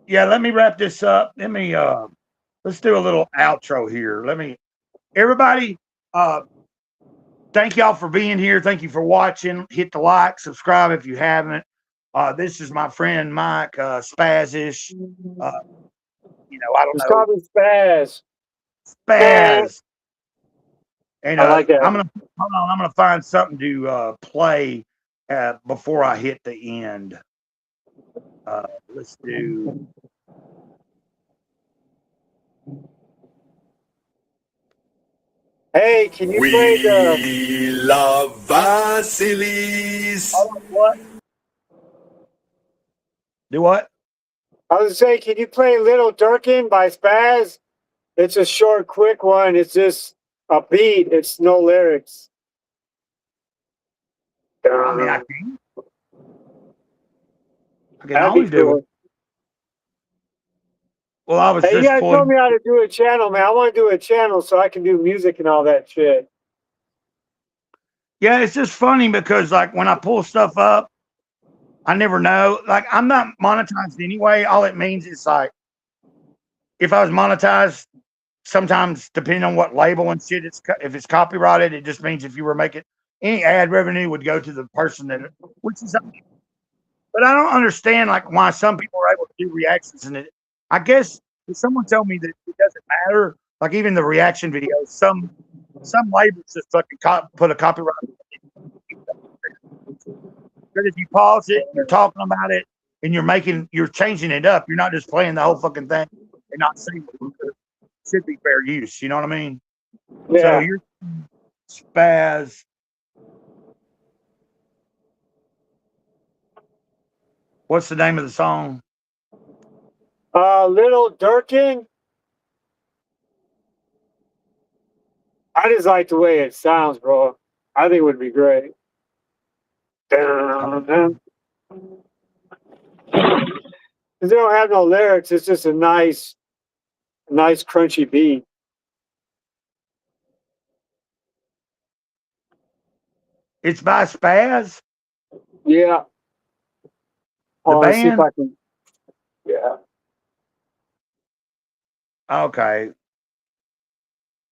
yeah, let me wrap this up. Let's do a little outro here. Everybody, thank y'all for being here. Thank you for watching. Hit the like, subscribe if you haven't. This is my friend Mike, Spazish. I don't know. Call me Spaz. Spaz. And I like that. I'm gonna find something to play before I hit the end. Let's do. Hey, can you play We love Vasilis. What? Do what? I was saying, can you play Little Durkin by Spaz? It's a short, quick one. It's just a beat. It's no lyrics. I mean, I can always do it. Well, I was Hey, just you guys told me how to do a channel, man. I want to do a channel so I can do music and all that shit. Yeah, it's just funny because, like, when I pull stuff up, I never know. Like, I'm not monetized anyway. All it means is, like, if I was monetized, sometimes depending on what label and shit, if it's copyrighted, it just means if you were making any ad revenue would go to the person that, which is. But I don't understand like why some people are able to do reactions and I guess if someone told me that it doesn't matter, like even the reaction videos, some labels just fucking put a copyright. Because if you pause it, you're talking about it, and you're changing it up. You're not just playing the whole fucking thing and not saying it should be fair use. You know what I mean? So Yeah. you're Spaz. What's the name of the song? Little Durkin. I just like the way it sounds, bro. I think it would be great. Because they don't have no lyrics. It's just a nice crunchy beat. It's by Spaz. Yeah. The Let's see if band. I can. Yeah. Okay.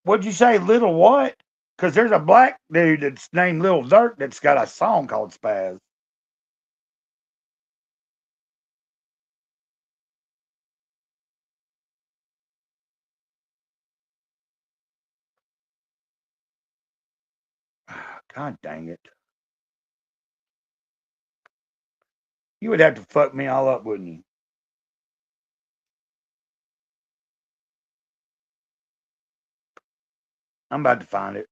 What'd you say, Little what? Because there's a black dude that's named Lil Durk that's got a song called Spaz. God dang it. You would have to fuck me all up, wouldn't you? I'm about to find it.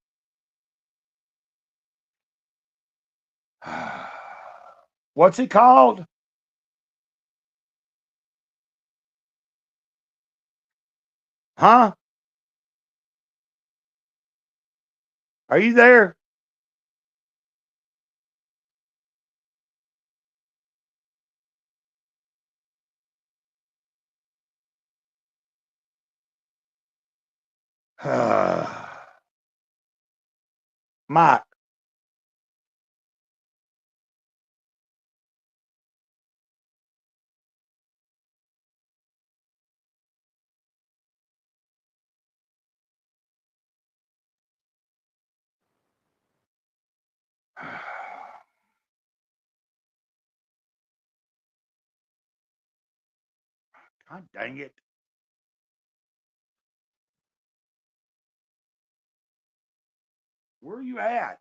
What's it called? Huh? Are you there? Mike. God dang it. Where are you at?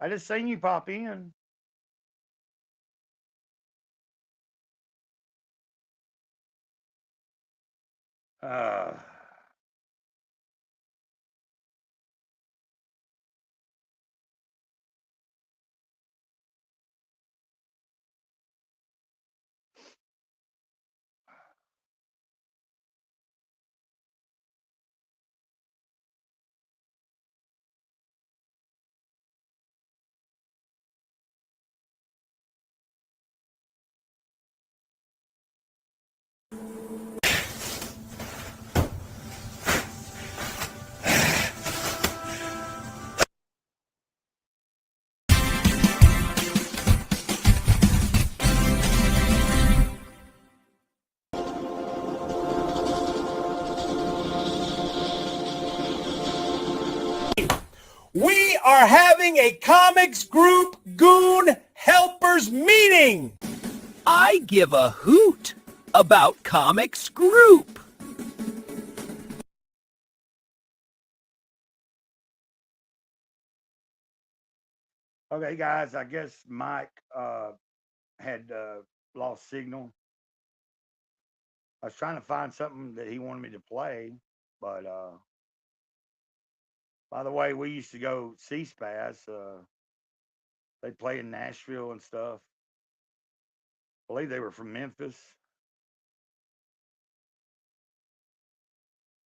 I just seen you pop in. Uh, We are having a comics group goon helpers meeting. I give a hoot about Comics Group. okay, guys, I guess Mike had lost signal. I was trying to find something that he wanted me to play, but by the way, we used to go see Spaz. They play in Nashville and stuff. I believe they were from Memphis.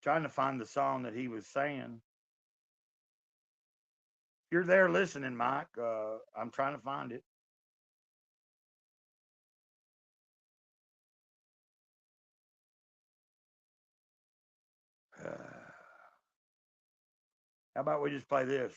Trying to find the song that he was saying. If you're there listening, Mike, I'm trying to find it. How about we just play this?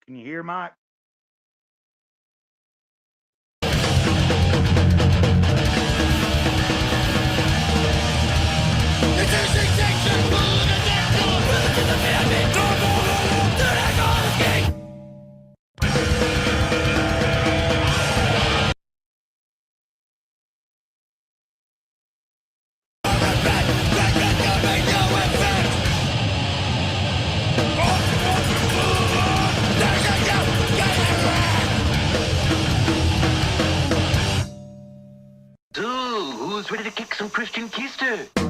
Can you hear, Mike? So, who's ready to kick some Christian keister?